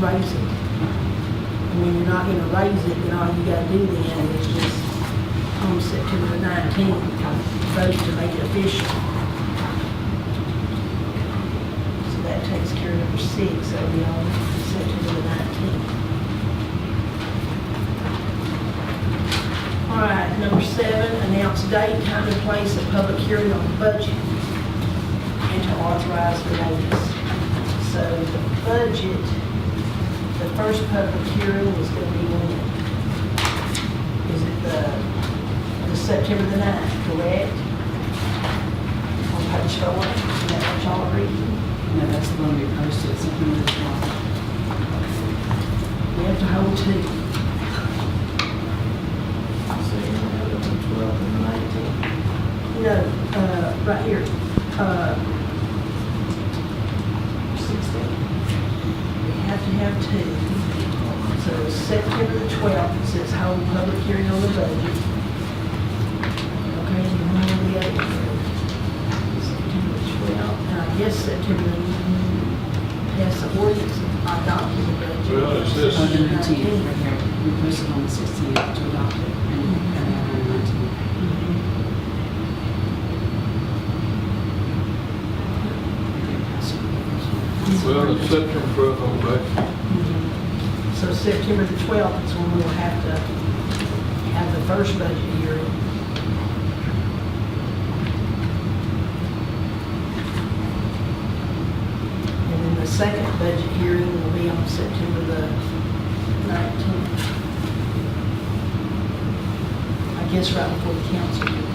raise it. And when you're not going to raise it, then all you got to do then is just on September the 19th, vote to make it official. So that takes care of number 6. That'll be on September the 19th. All right, number 7, announce date, time, and place of public hearing on the budget and to authorize the notice. So the budget, the first public hearing is going to be when? Is it the September the 9th, correct? On page 4, is that what y'all are reading? No, that's the one we posted, something that's wrong. We have to hold 2. 12 and 19. No, right here, 16. we have to have 2. So September the 12th, it says hold public hearing on the budget. Okay, you want to the other one? September the 12th, and I guess September, pass the ordinance adopting the budget. Well, it's this. On the 19th, right here. We posted on the 16th to adopt it, and on the 19th. Well, it's September 12th on the budget. So September the 12th is when we'll have to have the first budget hearing. And then the second budget hearing will be on September the 19th. I guess right before the council meeting.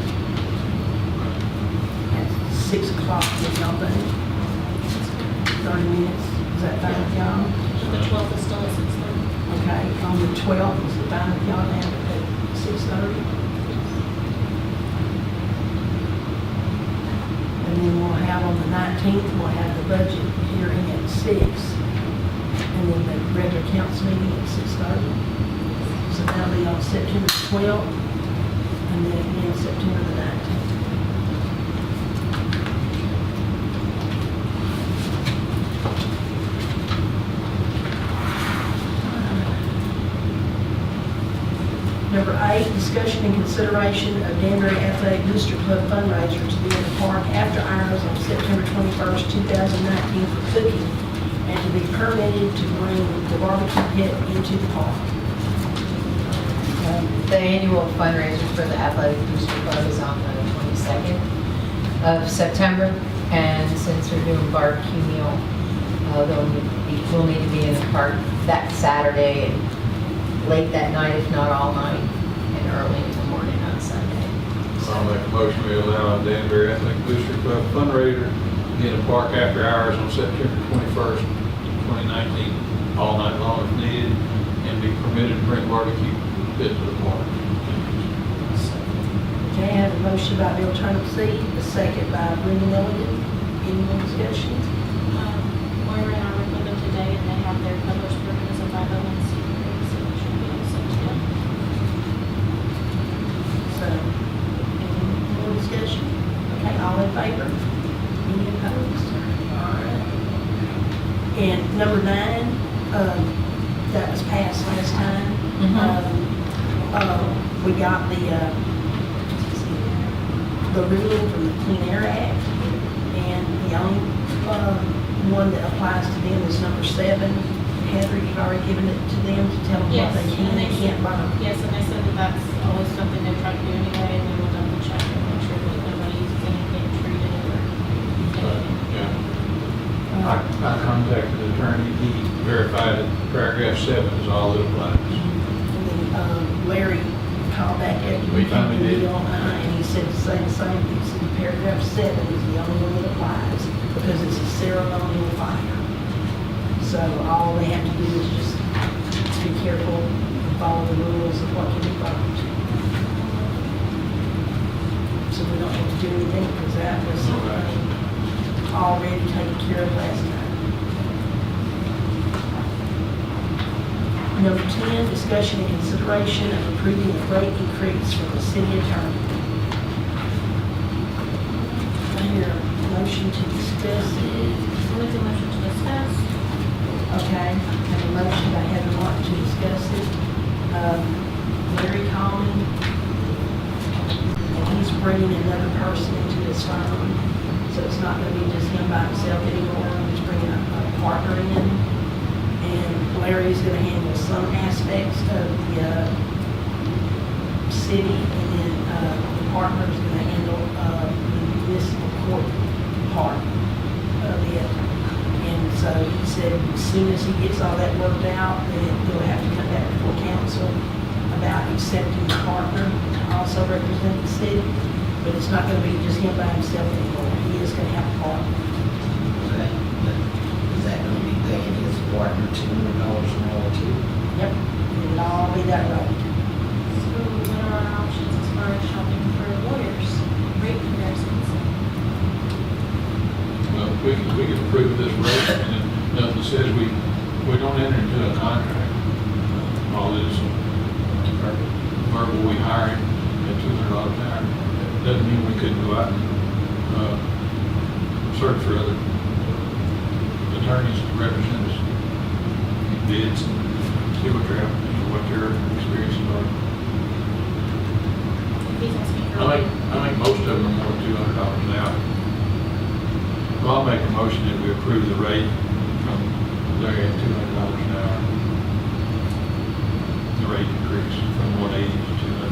At 6 o'clock, if y'all think. 30 minutes, is that fine with y'all? The 12th is still at 6:30. Okay, on the 12th, is it fine with y'all to have it at 6:30? And then we'll have on the 19th, we'll have the budget hearing at 6. And then the regular council meeting at 6:30. So that'll be on September 12th, and then again September the 19th. Number 8, discussion and consideration of Danbury Athletic Booster Club fundraiser to be in the park after hours on September 21st, 2019 for cooking, and to be permitted to bring the barbecue pit into the park. The annual fundraiser for the Athletic Booster Club is on the 22nd of September, and since we're doing barbecue meal, we'll need to be in the park that Saturday and late that night, if not all night, and early in the morning on Sunday. I'll make a motion we allow Danbury Athletic Booster Club fundraiser in the park after hours on September 21st, 2019, all night long if needed, and be permitted to bring barbecue pit to the park. Okay, I have a motion by Bill Turnipseed, a second by Brenda Milligan. Any more discussion? Moira and I worked with them today, and they have their published permit as a 501c3, so it should be all set to go. So, any more discussion? Okay, all in favor? Any opposed? All right. And number 9, that was passed last time. We got the ruling from the Clean Air Act, and the only one that applies to them is number 7. Heather, you've already given it to them to tell them what Yes, they can and and can't burn. Yes, and they said that that's always something they try to do anyway, and then we'll double check and make sure that nobody uses anything treated or anything. Yeah. I contacted the attorney, he verified that paragraph 7 is all that applies. And then Larry called back after We finally did. and he said the same thing. He said paragraph 7 is the only one that applies because it's a ceremonial fire. So all they have to do is just be careful and follow the rules of what can be burned. So we don't have to do anything because that was already taken care of last night. Number 10, discussion and consideration of approving the rate increase from the city attorney. I hear a motion to discuss it. I'll make a motion to discuss. Okay, I have a motion by Heather Martin to discuss it. Larry Coleman, and he's bringing another person into this firm. So it's not going to be just him by himself anymore. He's bringing a partner in. And Larry's going to handle some aspects of the city, and then the partner's going to handle the municipal court part of it. And so he said as soon as he gets all that worked out, then he'll have to come back before council about accepting the partner to also represent the city. But it's not going to be just him by himself anymore. He is going to have a partner. Okay. Is that gonna be paying his partner $200 an hour too? Yep. It'll all be that way. So what are our options as far as shopping for lawyers, rate comparisons? Well, we can approve this rate, and then nothing says we don't enter into a contract. All this verbal, we hire him at $200 an hour. Doesn't mean we couldn't go out and search for other attorneys to represent us, bids, and see what their experiences are. He's asking for. I think most of them are more than $200 an hour. Well, I'll make a motion that we approve the rate from Larry at $200 an hour. The rate increase from 180 to 200.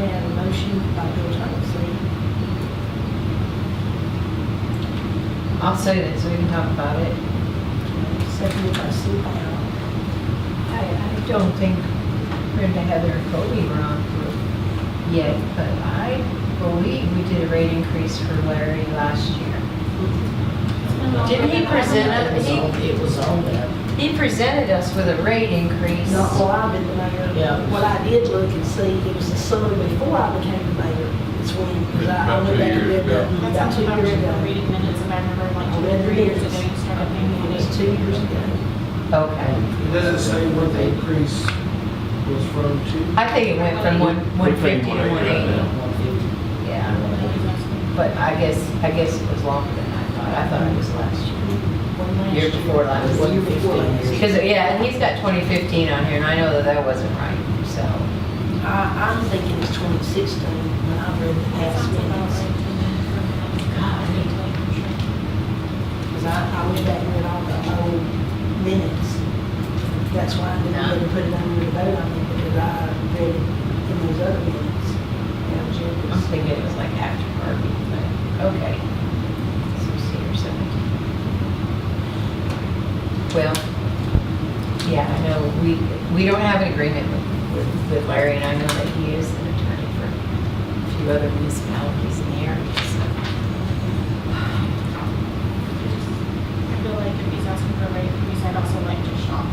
And a motion by Bill Thompson. I'll say that so we can talk about it. Seconded by Sue Powell. I don't think Brenda, Heather, and Cody were on for yet, but I believe we did a rate increase for Larry last year. Didn't he present It was on there. He presented us with a rate increase. Not while I've been the mayor. Yeah. What I did look and see, it was the summer before I became the mayor. It's when, because I About went 2 back and years read that ago. That about sounds 2 about years right ago. for reading minutes, and I remember like I 2 read or 3 years minutes. ago, you started paying It money. was 2 years ago. Okay. It doesn't say what the increase was from to. I think it went from 150 to 180. 150. Yeah. But I guess it was longer than I thought. I thought it was last year. Year before last. It was Year before 15 last. years. Because, yeah, he's got 2015 on here, and I know that that wasn't right, so. I'm thinking it's 2016 when I read the That past sounds about minutes. right to me. God. I need to like for sure. Because I went back and read all the old minutes. That's why I didn't put it under the vote on it, because I read it in those other minutes. Yeah, it was yours. I'm thinking it was like after Barbie, but, okay. So senior 17. Well, yeah, I know, we don't have an agreement with Larry, and I know that he is an attorney for a few other municipalities in the area, so. I feel like if he's asking for a rate increase, I'd also like to shop.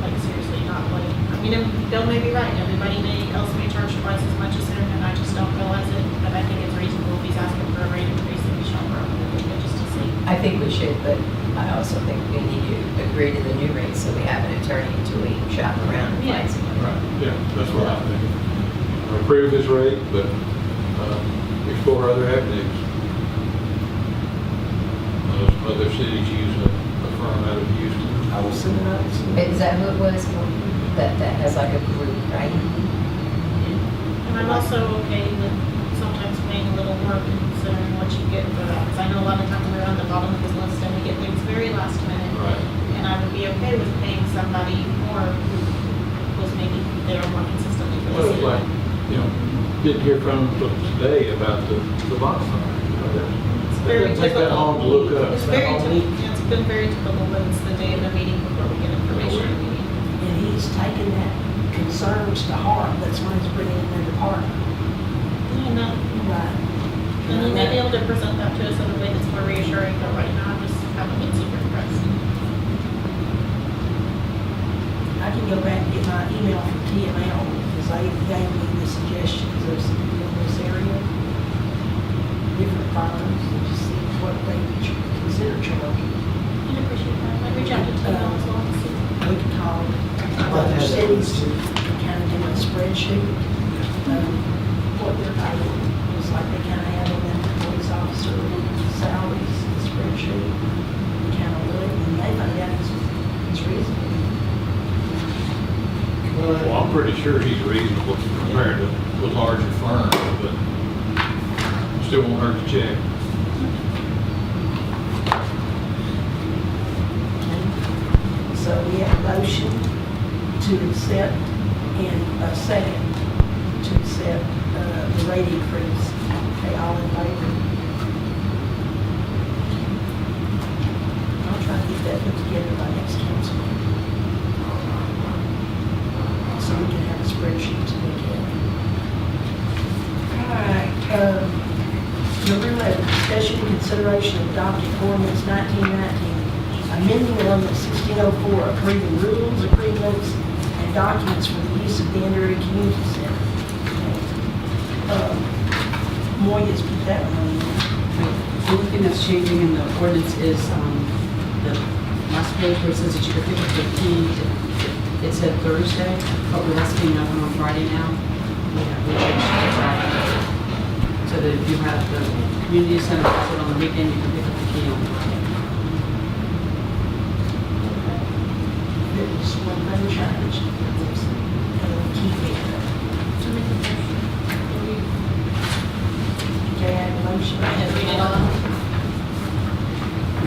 Like seriously, not like, I mean, Bill may be right, everybody else may charge twice as much as him, and I just don't realize it, but I think it's reasonable if he's asking for a rate increase that we shop around a little bit just to see. I think we should, but I also think we need to agree to the new rates so we have an attorney until we shop around and find someone. Right, yeah, that's what I think. Approve his rate, but explore other avenues. Other cities use a firm out of Houston. I will send it out. Is that who it was? That has like a group, right? And I'm also okay with sometimes paying a little more considering what you get for that, because I know a lot of times we're on the bottom of his list and we get things very last minute. Right. And I would be okay with paying somebody more who was maybe there more consistently for Well, the it's city. like, didn't hear from them today about the bonfire. It's very Take that typical. long to look up. It's very, it's been very typical, but it's the day of the meeting before we get information. And he's taken that concerns to heart. That's why he's bringing in their department. And that, Right. and he may be able to present that to us in a way that's more reassuring, but right now I just haven't been super impressed. I can go back and get my email from TML, because they gave me the suggestions of some people in this area, different firms, and just see what they consider charging. I'd appreciate that. I'd reach out to Tim as well to see. We can call other cities and kind of do a spreadsheet of what they're paying. Just like they kind of have in the police officer salaries, the spreadsheet. You kind of look and they find out it's reasonable. Well, I'm pretty sure he's reasonable compared to larger firms, but still won't hurt to check. So we have a motion to accept and a second to accept the rate increase. Okay, all in favor? I'll try to get that put together by next council meeting. So we can have a spreadsheet to look at. All right, number 11, discussion and consideration of adopting ordinance 1919, amending ordinance 1604, approving rules, agreements, and documents for the use of Danbury Community Center. Moya's put that one on there. The only thing that's changing in the ordinance is the last page where it says that you could pick up the key. It said Thursday, but we're asking that one on Friday now. We changed it to Friday. So that if you have the community center visit on the weekend, you can pick up the key on Friday. There's one thing changed. Keep it. To make a motion. Okay, I have a motion. I had read it all. A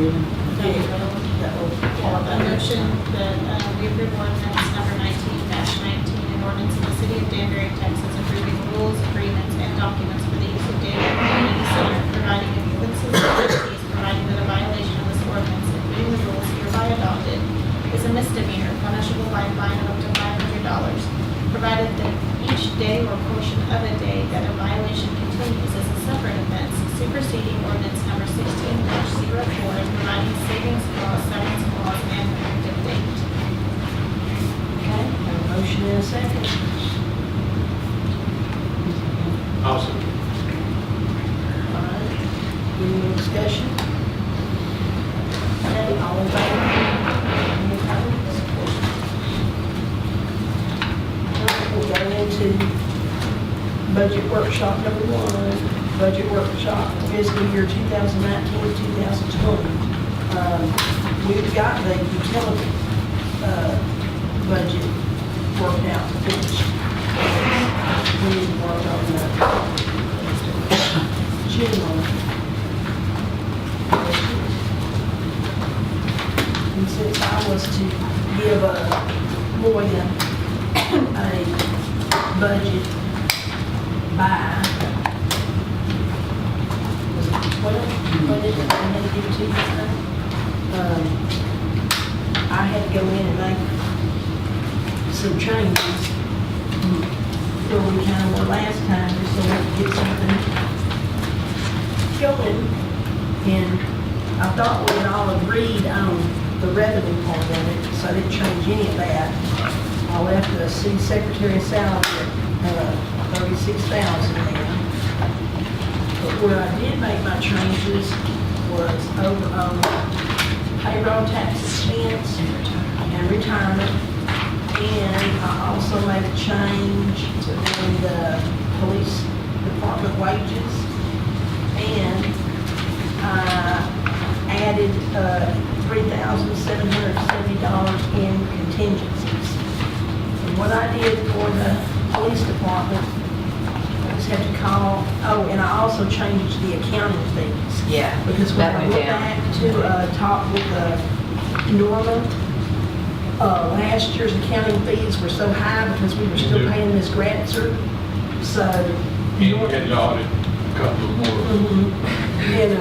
reapprove ordinance number 19-19, an ordinance of the city of Danbury, Texas, approving rules, agreements, and documents for the use of Danbury Community Center, providing offenses and penalties, providing that a violation of this ordinance, including the rules hereby adopted, is a misdemeanor, punishable by a fine of up to $500, provided that each day or portion of a day that a violation continues is a separate offense, superseding ordinance number 16-04, and providing savings clause, severance clause, and effective date. Okay, have a motion and a second. Awesome. All right, any discussion? Okay, all in favor? Any opposed? All right, we'll go into budget workshop number 1, budget workshop for fiscal year 2019-2020. We've got the utility budget worked out, finished. We need to work on the general. And since I was to give Moya a budget by, was it 12? When did I had to give it to you? I had to go in and make some changes where we kind of were last time, just so we could get something going. And I thought we had all agreed on the revenue part of it, so I didn't change any of that. I left the city secretary salary at $36,000 there. But where I did make my changes was over on payroll tax expense and retirement. And I also made a change in the police department wages. And I added $3,770 in contingencies. And what I did for the police department, I just had to call, oh, and I also changed the accounting fees. Yeah, Because when that I went went down. back to talk with Norman, last year's accounting fees were so high because we were still Yeah. paying Ms. Gratzer. So. And you had to audit a couple of more. And,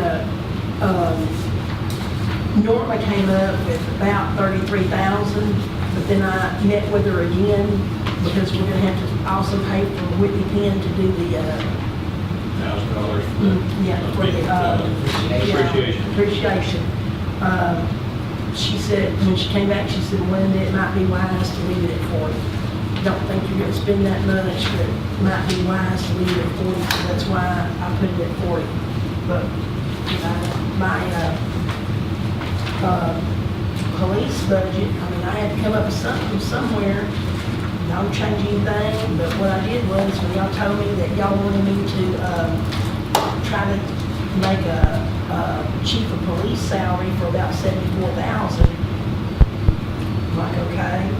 Norma came up with about 33,000, but then I met with her again because we're gonna have to also pay for Whitney Penn to do the, $1,000 for the, Appreciation. Appreciation. She said, when she came back, she said, Linda, it might be wise to leave it at 40. Don't think you're gonna spend that much, but it might be wise to leave it at 40, so that's why I put it at 40. But, my, police budget, I mean, I had to come up with something somewhere. Don't change anything, but what I did was, when y'all told me that y'all wanted me to, try to make a chief of police salary for about 74,000. I'm like, okay.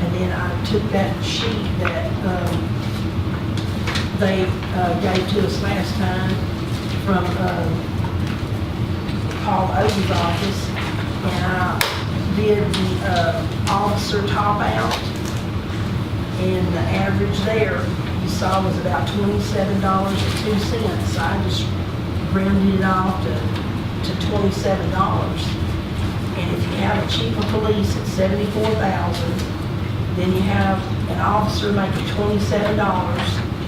And then I took that sheet that, they, gave to us last time from, Paul Oden's office, and I did the officer top out, and the average there, you saw, was about $27.02. So I just rounded it off to $27. And if you have a chief of police at $74,000, then you have an officer making $27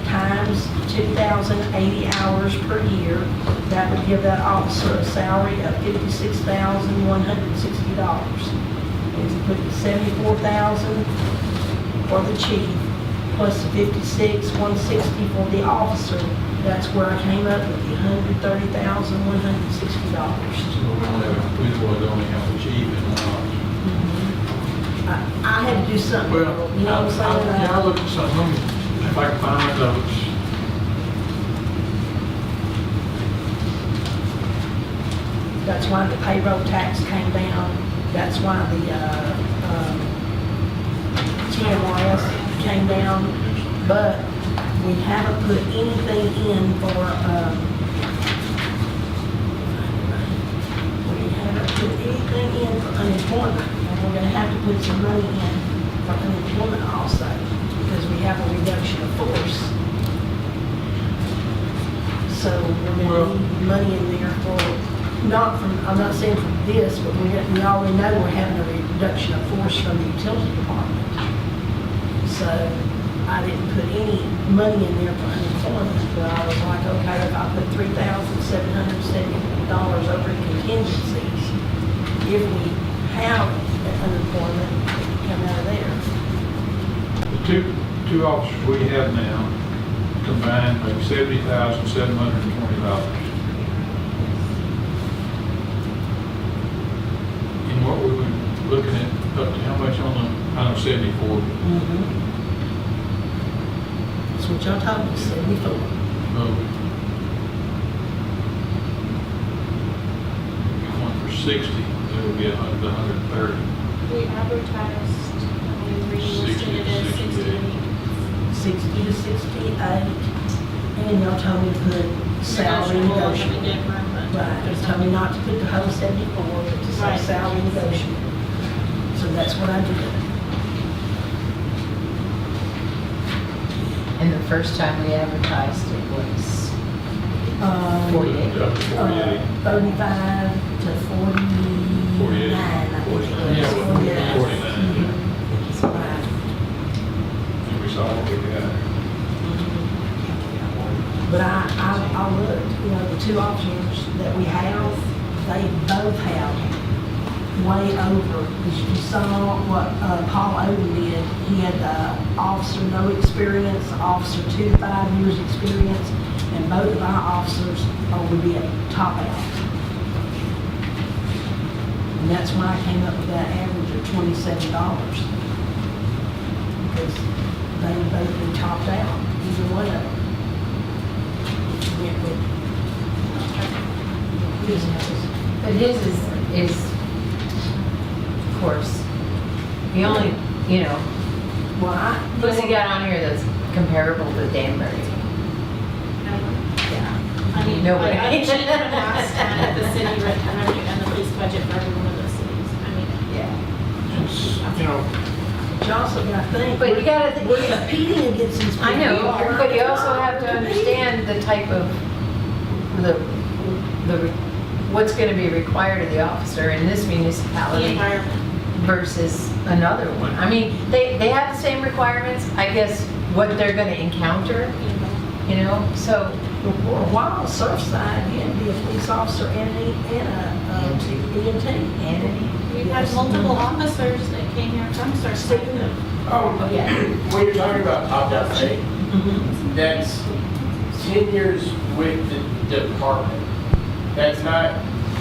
times 2,080 hours per year. That would give that officer a salary of $56,160. If you put the $74,000 for the chief, plus the $56,160 for the officer, that's where I came up with the $130,160. So we only have the chief and one officer. I had to do something, Well, you know what I'm saying? I'll look at something, if I can find my notes. That's why the payroll tax came down. That's why the TMRS came down. But we haven't put anything in for, we haven't put anything in for unemployment. And we're gonna have to put some money in for unemployment also, because we have a reduction of force. So we're gonna need money in there for, not from, I'm not saying for this, but we already know we're having a reduction of force from the utility department. So I didn't put any money in there for unemployment, but I was like, okay, if I put $3,770 over in contingencies, if we have unemployment, it can come out of there. The two officers we have now combined make $70,720. And what we were looking at, up to how much on the, I know 74. That's what y'all told me, 74. Oh. If you went for 60, that would be 130. We advertised, we relisted it as 68. 60 to 68, and y'all told me to put salary negotiable. We negotiable. did run, but Right, you told me not to put the whole 74, but to say Right. salary negotiable. So that's what I did. And the first time we advertised it was 48. Up to 48. 35 to 49, 48. I think it was. Yeah, well, 49. 49. Right. And we saw what we got. But I looked, you know, the two officers that we have, they both have way over. You saw what Paul Odom did. He had the officer no experience, officer 2 to 5 years experience, and both of our officers would be a top out. And that's why I came up with that average of $27. Because they would both be topped out, either one of them. Went with business. But his is, of course, the only, you know, Well, what's he got on here that's comparable to Danbury? Yeah. I mean, Nobody. I checked the last time at the city revenue and the police budget for every one of those cities. I mean, Yeah. It's, you know, But you also got to think. But you gotta think- We're competing against these people. I know, but you also have to understand the type of, what's gonna be required of the officer in this the municipality environment. versus another one. I mean, they have the same requirements, I guess, what they're gonna encounter, you know, so, For a while, Surfside, you had to be a police officer and a EMT. Entity. We've had multiple officers that came here from Surfside. Oh, Yeah. when you're talking about opt-out pay, that's 10 years with the department. That's not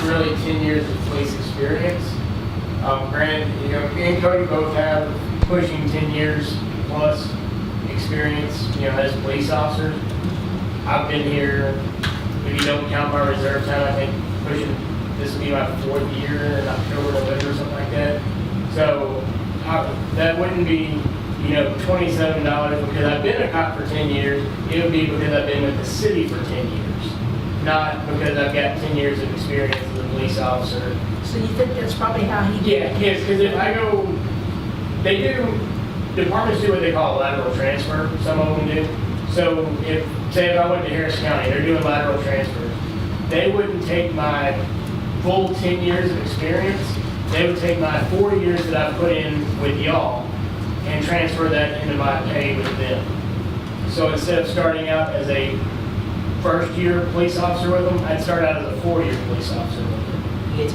really 10 years of police experience. Granted, you know, me and Cody both have pushing 10 years plus experience, you know, as police officers. I've been here, if you don't count my reserve time, I think pushing, this will be my 4th year in October, November, something like that. So that wouldn't be, you know, $27 because I've been a cop for 10 years. It would be because I've been with the city for 10 years, not because I've got 10 years of experience as a police officer. So you think that's probably how he did? Yeah, yes, because if I go, they do, departments do what they call a lateral transfer, some of them do. So say if I went to Harris County, they're doing lateral transfers. They wouldn't take my full 10 years of experience. They would take my 4 years that I've put in with y'all and transfer that into my pay with them. So instead of starting out as a first-year police officer with them, I'd start out as a 4-year police officer with them. It's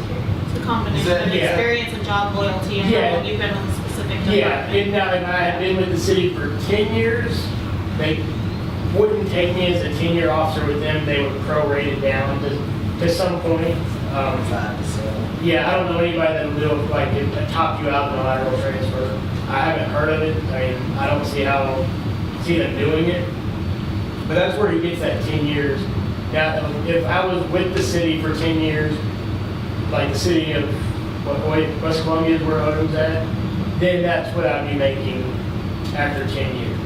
a combination Is that- of yeah. experience and job loyalty and Yeah. how long you've been on the specific Yeah, department. now if I had been with the city for 10 years, they wouldn't take me as a 10-year officer with them. They would prorate it down to some point. 5 to 7. Yeah, I don't know anybody that will do it, like, top you out in a lateral transfer. I haven't heard of it. I mean, I don't see them doing it. But that's where he gets that 10 years. Now, if I was with the city for 10 years, like the city of West Columbia is where Odom's at, then that's what I'd be making after 10 years.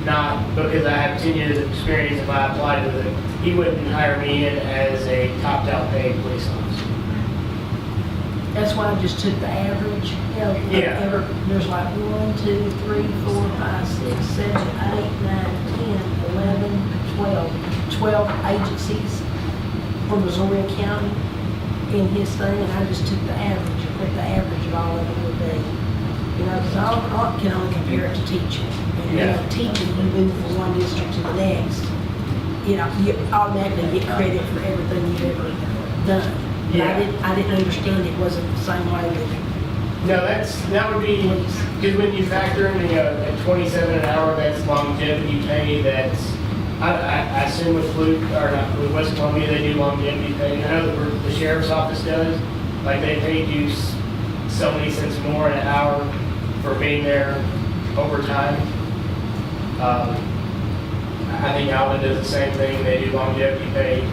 Not because I have 10 years of experience if I applied with it. He wouldn't hire me in as a topped out paid police officer. That's why I just took the average, you know. Yeah. There's like 1, 2, 3, 4, 5, 6, 7, 8, 9, 10, 11, 12 agencies from Missouri County in his thing, and I just took the average, of what the average of all of them would be. You know, because I can only compare it to teaching. And, you know, Yeah. teaching, you move from one district to the next, you know, you automatically get credit for everything you've ever done. But Yeah. I didn't understand it wasn't the same way with No, that would be, because when you factor in at 27 an hour, that's longevity pay, that's, I assume with with West Columbia, they do longevity pay. I know the sheriff's office does, like they paid you so many cents more an hour for being there overtime. I think Alvin does the same thing, they do longevity pay.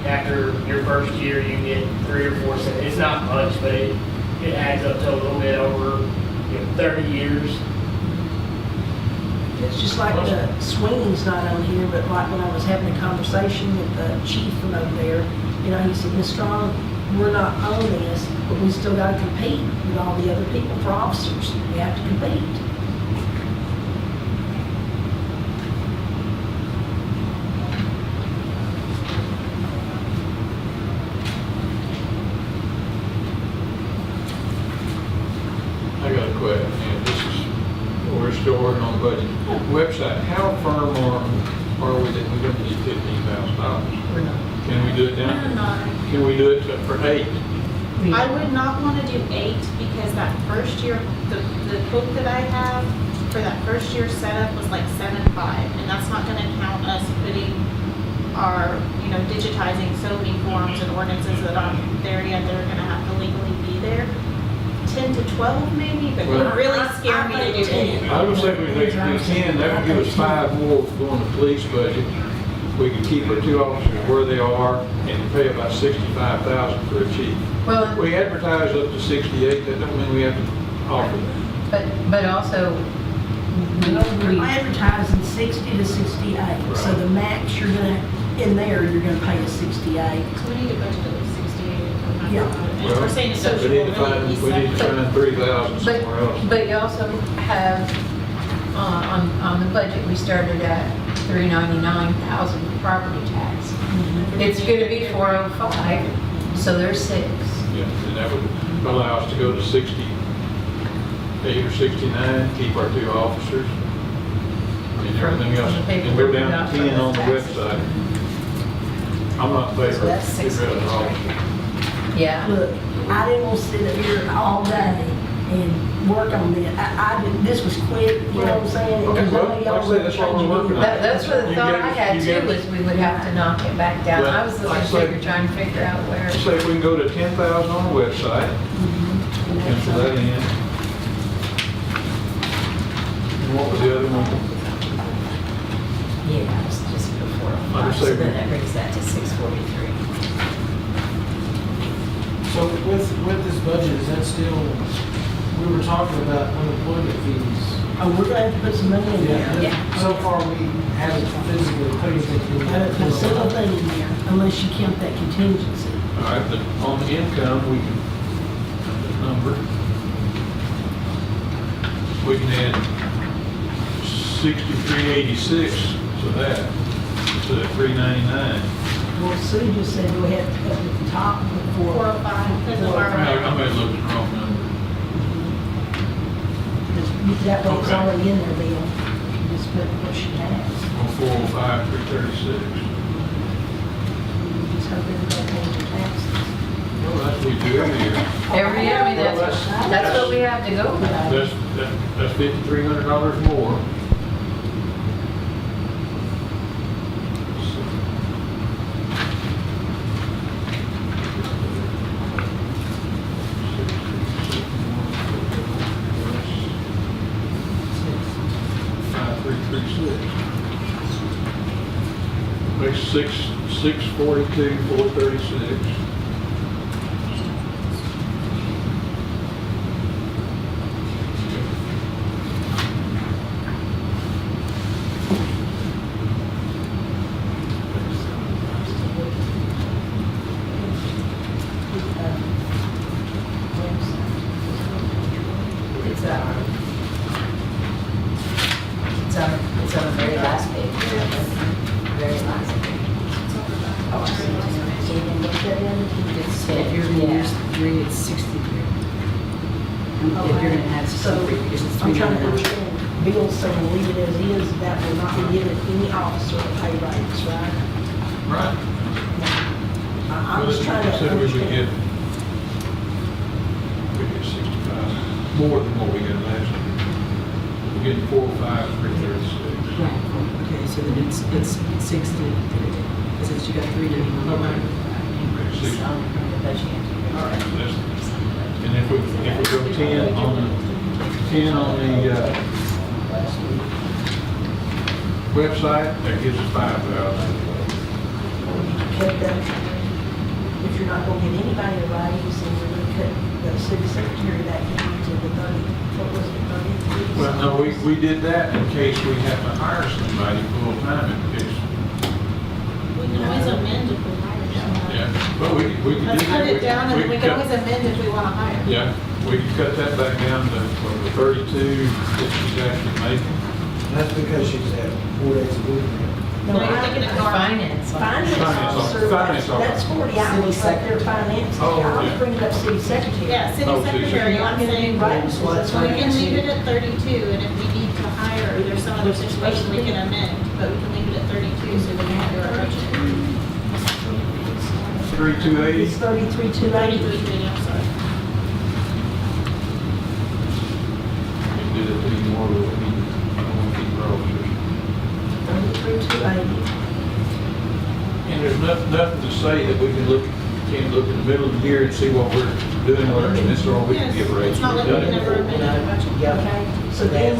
After your first year, you get 3 or 4 cents. It's not much, but it adds up to a little bit over 30 years. It's just like the swinging's not on here, but like when I was having a conversation with the chief from over there, you know, he said, Ms. Strong, we're not on this, but we still gotta compete with all the other people for officers. We have to compete. I got a question, and this is, we're still working on the budget. Website, how firm are we that we don't need $15,000? We're not. Can we do it No, down? no. Can we do it for 8? I would not want to do 8 because that first year, the quote that I have for that first year setup was like 7.5, and that's not going to count us putting our, digitizing so many forms and ordinances that aren't there yet. They're going to have to legally be there. 10 to 12 maybe, but it would really scare me to do 10. I would say we need to do 10, that would give us 5 more going to police budget. We could keep our 2 officers where they are and pay about $65,000 for a chief. Well, We advertise up to 68, that don't mean we have to offer that. but also, we, I advertise in 60 to 68, so the max you're gonna, in there, you're gonna pay is 68. So we need to budget at least 68. Yeah. And if we're saying We social, need we'll to find, really be we need to separate. find 3,000 somewhere else. but you also have, on the budget, we started at 399,000 property tax. It's gonna be 405, so there's 6. Yeah, and that would allow us to go to 68 or 69, keep our 2 officers, and everything else, and go down to 10 on the website. I'm not in So favor that's of getting rid of the 6. officers. Yeah. Look, I didn't want to sit up here all day and work on this. This was quick, you know what I'm saying? Okay, Because I well, know y'all like I said, that's what we're working on. That's what the You thought get- I had you too, get- was we would have to knock it back down. But I was like I looking, said- trying to figure out where. Say if we can go to 10,000 on the website, pencil that in. And what was the other one? Yeah, it's just before, Under so saving. then that brings that to 643. So with this budget, is that still, we were talking about unemployment fees. Oh, we're gonna have to put some money in there. Yeah. So far, we haven't physically put anything in I haven't put a single there. thing in there, unless you count that contingency. All right, but on the income, we can, the number, we can add 6386 to that, to the 399. Well, Sue just said we had to put at the top before. 405, because of our. I may have looked at the wrong number. That way it's Okay. already in there, Bill. You just put what she has. On 405, 336. You just hope everybody pays their taxes. Well, that's what we do every year. Every year, I mean, Well, that's what we have to go with. That's $5,300 more. Makes 642, 436. if you're gonna add So, 63, because it's I'm trying to 399. understand, Bill's saying leave it as is, that will not be giving any officer a pay raise, right? Right. I'm just trying to Said we would get, understand. we get 65, more than what we got last year. We're getting 4, 5, 336. Right, okay, so then it's 60, because you got 399. Okay. Increase on the budget. All right, and if we go 10 on the website, that gives us 5,000. Cut that, if you're not gonna give anybody a raise, then you're gonna cut the city secretary that down to the 30, what was it, 33? Well, no, we did that in case we have to hire somebody full-time in case. We can always amend if we hire somebody. Yeah, but we can do that. Let's cut it down and then we can cut- always amend if we want to hire. Yeah, we can cut that back down to what, the 32 that she's actually making. That's because she's at 4 days a week now. No, you're thinking of normal. Finance. Finance officer, Finance officer. that's 40 hours right there, finance. Oh, I was yeah. bringing up city secretary. Yeah, city Oh, city secretary, I'm You're saying, right, that's so what we I'm can leave asking. it at 32, and if we need to hire, or there's some other situation, we can amend, but we can leave it at 32, so we can do our budget. 3280. It's 33,280. 33, I'm sorry. We did it anymore, but we need to keep rolling. 33,280. And there's nothing to say that we can look in the middle of the year and see what we're doing, what our expenses are, we can Yes, give a raise. it's not like We've we done it never before. amended the budget. Yeah. Okay, so then,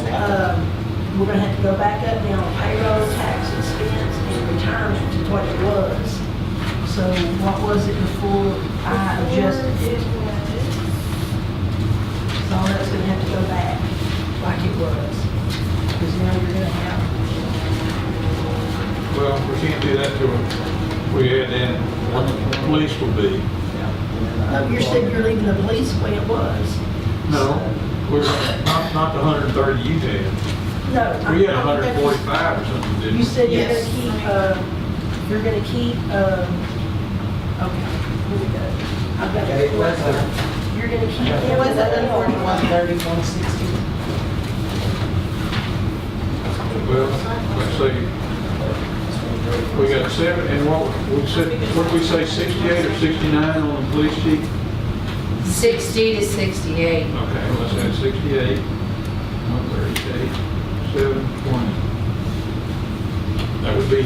we're gonna have to go back up now on payroll, tax expense, and retirement to what it was. So what was it before I adjusted it? So that's gonna have to go back like it was. Because now you're gonna have, Well, we can't do that till we add in what the police will be. oh, you said you're leaving the police the way it was. No, we're not the 130 you had. No. We had 145 or something, didn't we? You said you're Yes. gonna keep, okay, here we go. I've got Okay, it. what's that? You're gonna keep. It was at 141. 130, 160. Well, let's see, we got 7, and what did we say, 68 or 69 on the police chief? 60 to 68. Okay, let's add 68, 138, 720. That would be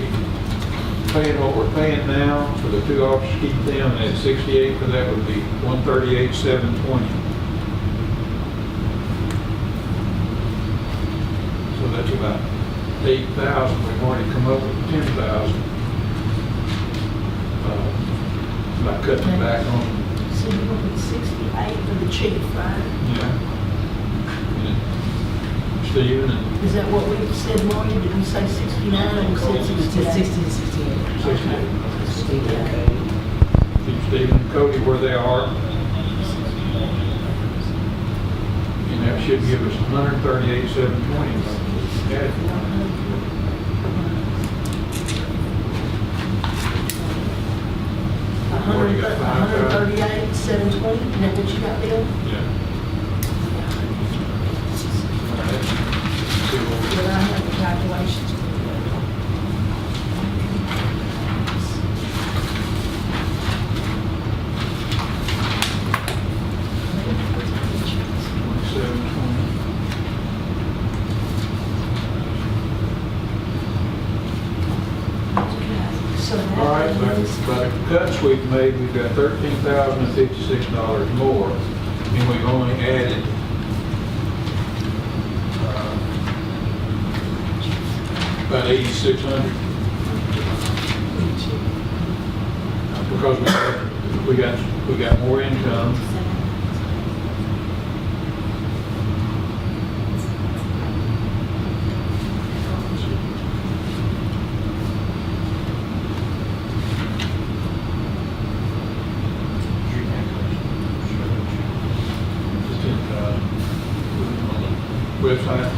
paying what we're paying now for the 2 officers, keep them, and at 68 for that would be 138, 720. So that's about 8,000, we've already come up with 10,000. By cutting back on, So you're gonna put 68 for the chief, right? and Stephen and Is that what we said, Maureen? Did we say 69 or we said It's 68? 60 to 68. 68. Steve, okay. Keep Stephen and Cody where they are. And that should give us 138, 720. Already got 5,000. 138, 720, and that what you got, Bill? Yeah. See what we- But I have the calculations. So that All right, is- by the cuts we've made, we've got $13,056 more, and we've only added about 8,600. Because we got more income. Website.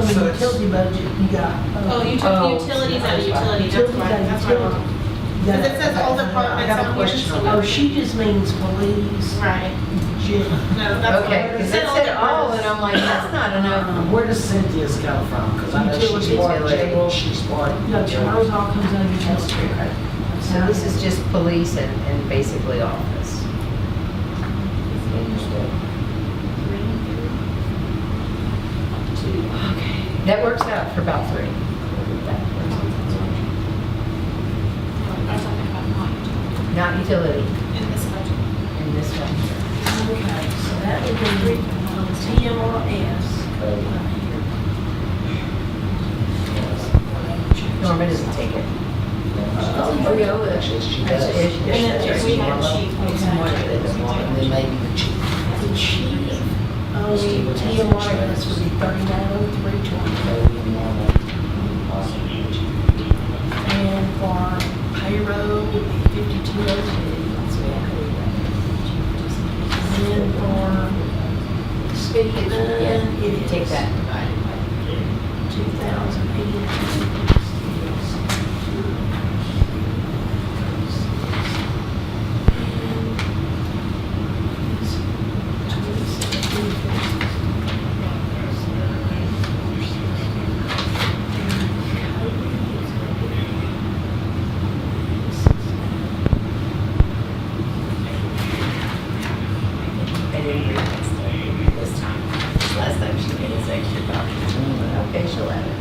the So it's- utility budget, you got. Oh, you took utilities out of utility, that's why, that's why wrong. Because it says all departments I have a on here, question so on we Oh, would- she just means police, Right, jail. no, that's Okay, why. because it said all, and I'm like, that's not enough. Where does Cynthia's come from? Because I know she's Utility. part jail, she's part. No, hers all comes out of utility. So this is just police and basically office. That works out for about 3. Not utility In this budget. in this one here. Okay, so that would be TMRS. Norma doesn't take it. Oh, yeah, actually, she does. And then if we had chief, we And then maybe the chief. The chief, TMRS would be 390320. And for payroll would be 5202. And then for city admin, it is. Take that. 2,080. I didn't read this time. Last time she made us extra copies. Okay, she'll have it.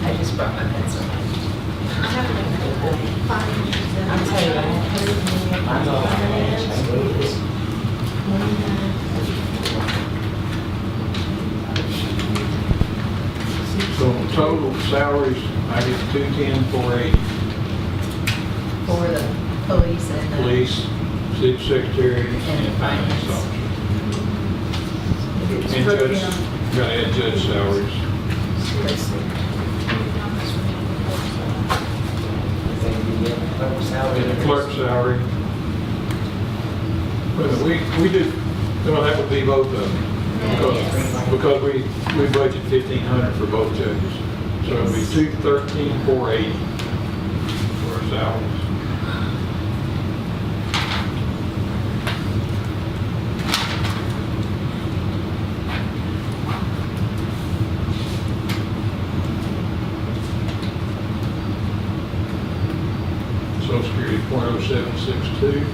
I just brought my pencil. I have like 5 years. I'll tell you what. Mine's all finance. So total salaries, I get 210, 480. For the police and the. Police, city secretary, And and finance finance. officer. It's And broken judge, down. gotta add judge salaries. And the clerk salary. Well, we do, well, that would be both of them. Because we budget 1,500 for both judges. So it'd be 213, 480 for our salaries. Social Security .0762,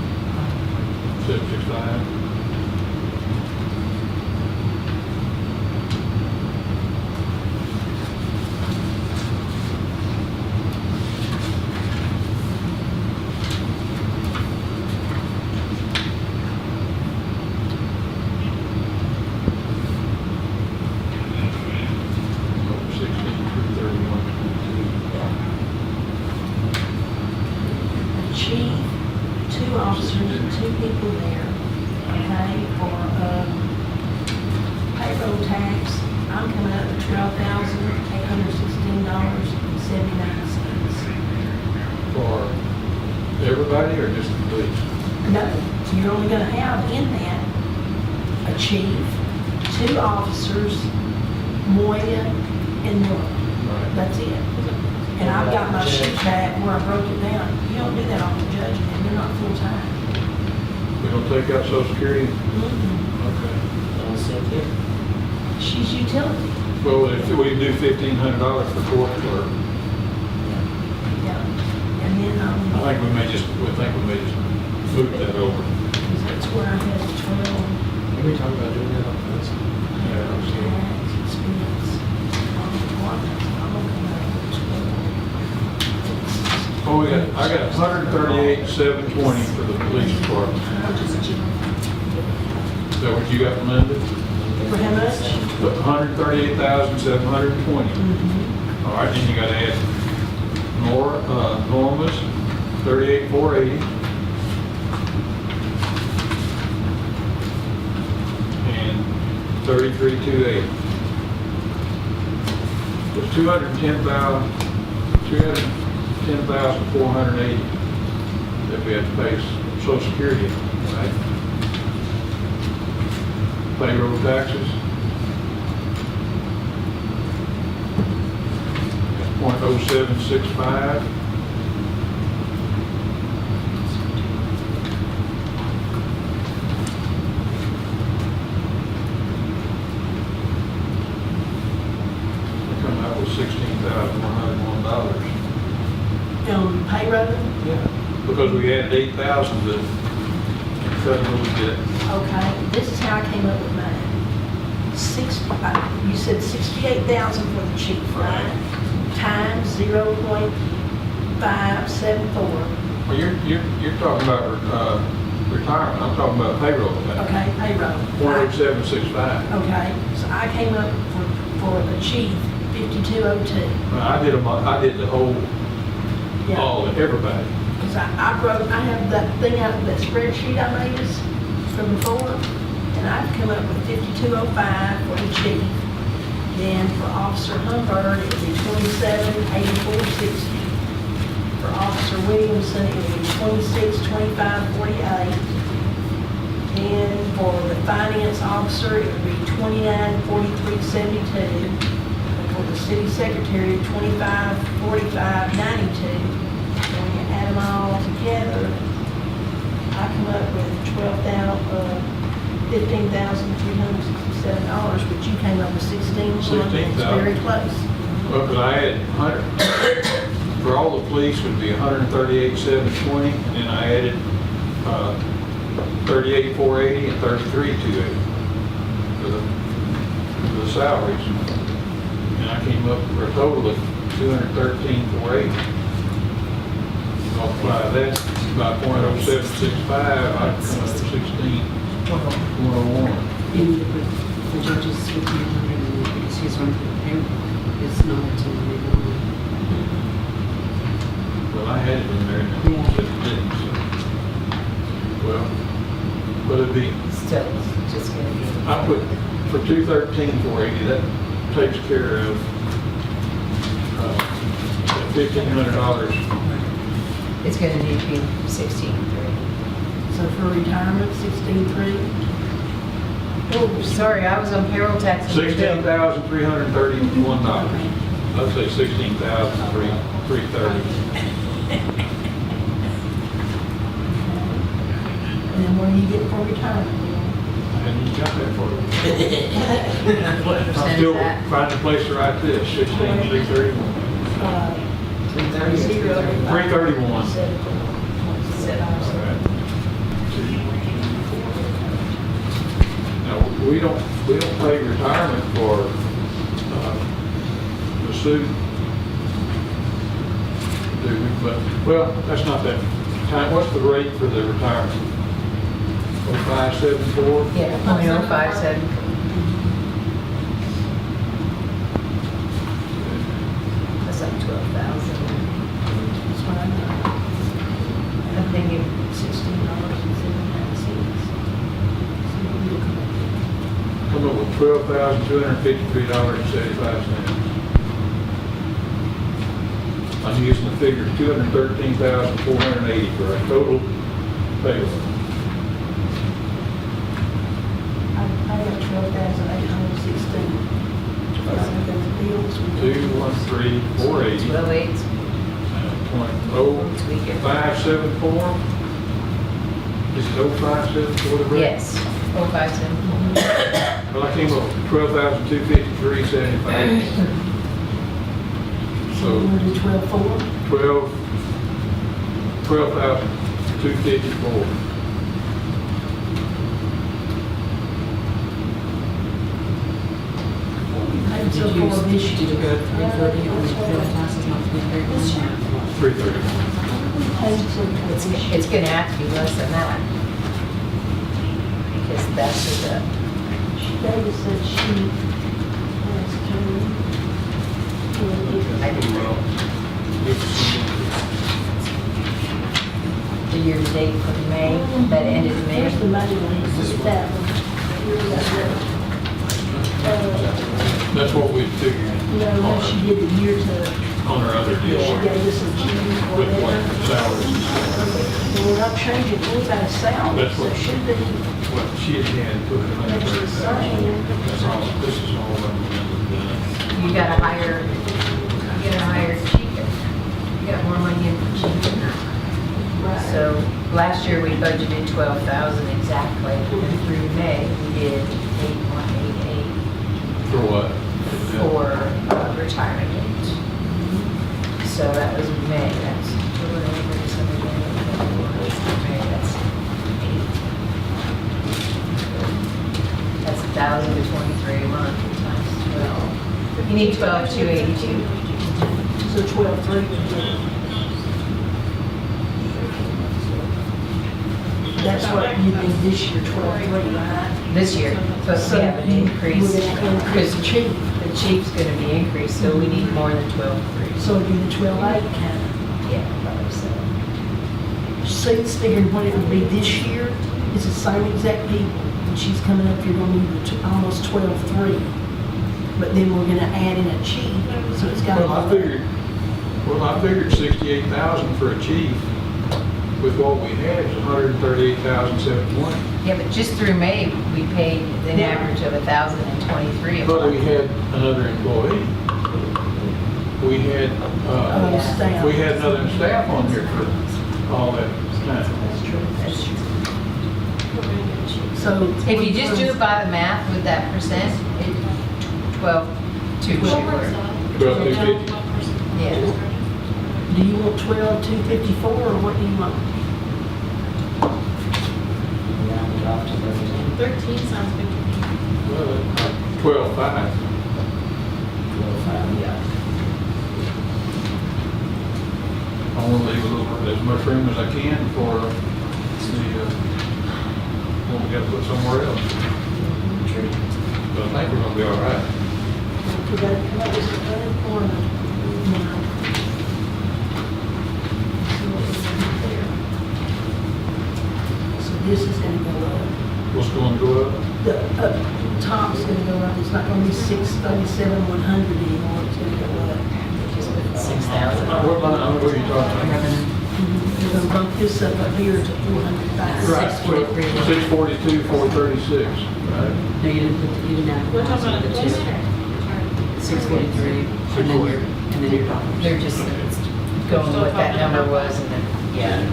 765. Chief, 2 officers, and 2 people there, okay, for payroll tax, I'm coming up to $12,816.79. For everybody or just the police? No, you're only gonna have in that a chief, 2 officers, Moya, and Norma. Right. That's it. And I've got my sheet back where I broke it down. You don't do that on the judge, and you're not full-time. We don't take out Social Security? Mm-mm. Okay. She's utility. Well, if we do $1,500 for court clerk, Yeah. And then, I think we may just move that over. that's where I had the 12 Can we talk about doing that on this? Yeah, tax expense on the department. I'm gonna come out with 12. Oh, I got 138,720 for the police department. Is that what you got, Linda? For how much? 138,720. Mm-hmm. All right, then you gotta add Norma's, 38,480. And 33,280. It's 210,480 that we have to pay Social Security, right? Payroll taxes. .0765. Come out with $16,101. Payroll, Yeah. Because we added 8,000 that cut a little bit. okay, this is how I came up with mine. You said 68,000 for the chief, right? Times 0.574. Well, you're talking about retirement, I'm talking about payroll tax. Okay, payroll. .0765. Okay, so I came up for the chief, 5202. I did the whole, Yeah. all, everybody. Because I have that thing out, that spreadsheet I made us from before, and I've come up with 5205 for the chief. Then for Officer Humbird, it would be 278460. For Officer Williamson, it would be 262548. And for the finance officer, it would be 294372. And for the city secretary, 254592. When you add them all together, I come up with $15,367, but you came up with 16. It's 16,000. very close. Well, because I had 100, for all the police would be 138,720, and then I added 38,480 and 33,280 for the salaries. And I came up for a total of 213,480. Multiply that by .0765, I come up with 16,101. And the judges with me, because he's running for the payroll, it's not until they go. Well, I had it in there and Yeah. it didn't, so. Well, but it'd be, Still, it's just gonna be. I put, for 213,480, that takes care of $1,500. It's gonna need to be 16.3. So for retirement, 16.3. Oh, sorry, I was on payroll tax. $16,331. I'd say $16,330. And then what do you get for retirement? And you got that for me. I'm Percent still of that? finding a place to write this, 16,331. 331. Now, we don't pay retirement for the suit. Do we? But, well, that's not that time. What's the rate for the retirement? 0574? Yeah, 0.057. That's like 12,000. That's what I know. I'm thinking $16.79. Come up with $12,253.75. I'm using the figure 213,480 for a total payroll. I got 12,816. Bills. 213,480. 12.8. .0574? Is it 0574 the rate? Yes, 0.57. Well, I came up with 12,253.75. So we're going to do 12.4. 12,254. Paid Did so you, far this did you year. go to 330 or payroll taxes, not 331? 331. Paid so far It's, this year. it's gonna have to be less than that. Because that's the, She gave us that sheet. I didn't Well, the year-to-date for May, that ended May. Here's the money one, this is that one. Here's that one. that's what we figured No, no, she did the year to, on our other deal she gave us a June or with like whatever. salaries. We're not changing anybody's salary, That's so what- it should be. What she had put in like That's the 30,000. same. That's all, this is all I'm done. You gotta hire chief. You got more money in for chief now. So last year we budgeted 12,000 exactly, and through May we did 8,188 For what? for retirement age. So that was May, that's November, December, January, February, May, that's 8. That's 1,000 to 23 a month times 12. You need 12,282. So 12,300. That's what you think this year, 12,300, right? This year, so we have an increase, We're gonna increase the chief, the chief's gonna be increased, so we need more than 12,300. so it'd be the 12,800 kind of. Yeah, probably so. She's figuring what it would be this year, it's the same exact people, and she's coming up, you're gonna need almost 12,300. But then we're gonna add in a chief, so it's got. Well, I figured 68,000 for a chief with what we had is 138,720. Yeah, but just through May, we paid an average of 1,023 a But we month. had another employee. We had, Staff. we had another staff on here for all that time. That's true. So. If you just do it by the math with that percent, it, 12,2 should work. 12,250. Yeah. Do you want 12,254, or what do you want? Round it off to 13. 13 sounds good to me. 12,500. 12,500, yeah. I want to leave a little, as much room as I can for the, what we got to put somewhere else. But I think we're going to be all right. We gotta come up with some unemployment. So this is gonna go up. What's going to go up? The top's gonna go up, it's not gonna be 637,100 anymore, it's gonna go up. Just put 6,000. What line, what are you talking about? Revenue. We're gonna bump this up here to 400,000. Right, so 642, 436, right? No, you didn't add. We're talking about the the two. two. 643, and then you're talking. They're just going with what that number was and then, yeah.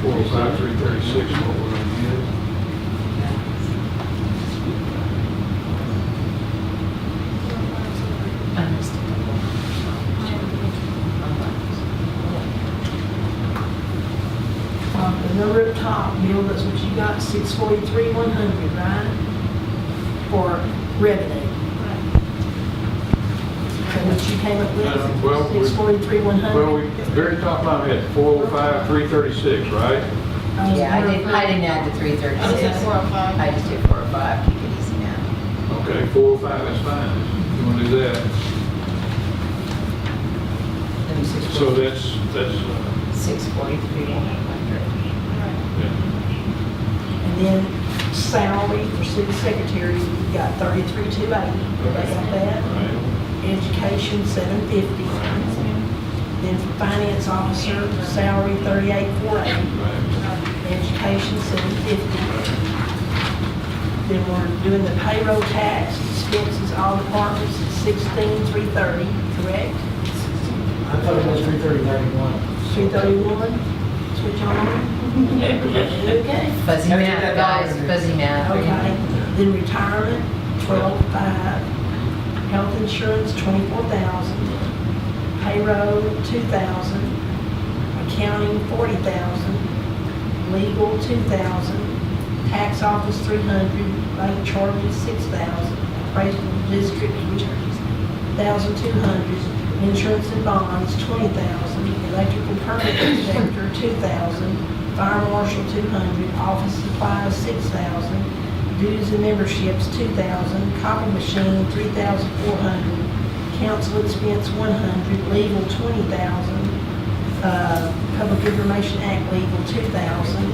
405, 336 is what we're going to get. The number up top, Bill, that's what you got, 643,100, right? For revenue. So what you came up Well, with, 643,100? Well, we, very top line, we had 405, 336, right? Yeah, I didn't add the 336. I just had 405. I just did 405, keep it easy now. Okay, 405, that's fine. You want to do that? Then 643. So that's, 643, 100. yeah. And then salary for city secretary, you got 33,280, they got that. Right. Education, 750. Then finance officer, salary, 38,480. Right. Education, 750. Then we're doing the payroll tax expenses, all departments, 16,330, correct? I thought it was 330.91. 331, switch on. Okay. Fuzzy Gotta get math, that guys, dollar in fuzzy math. Okay, then retirement, 12,500. Health insurance, 24,000. Payroll, 2,000. Accounting, 40,000. Legal, 2,000. Tax office, 300. Bank charges, 6,000. Appraisal district, 1,200. Insurance and bonds, 20,000. Electrical permit inspector, 2,000. Fire marshal, 200. Office supplies, 6,000. Dues and memberships, 2,000. Copy machine, 3,400. Council expense, 100. Legal, 20,000. Public Information Act legal, 2,000.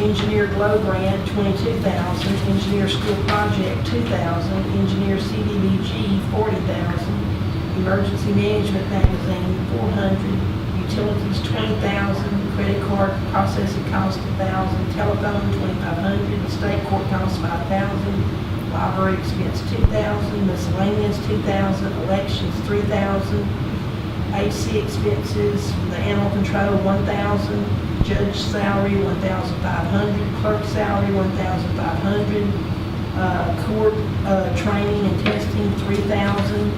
Engineer Glow Grant, 22,000. Engineer School Project, 2,000. Engineer CDBG, 40,000. Emergency Management Magazine, 400. Utilities, 20,000. credit card processing cost $1,000, telephone $2,500, state court cost $5,000, library expense $2,000, miscellaneous $2,000, elections $3,000, AC expenses, the animal control $1,000, judge salary $1,500, clerk salary $1,500, court training and testing $3,000.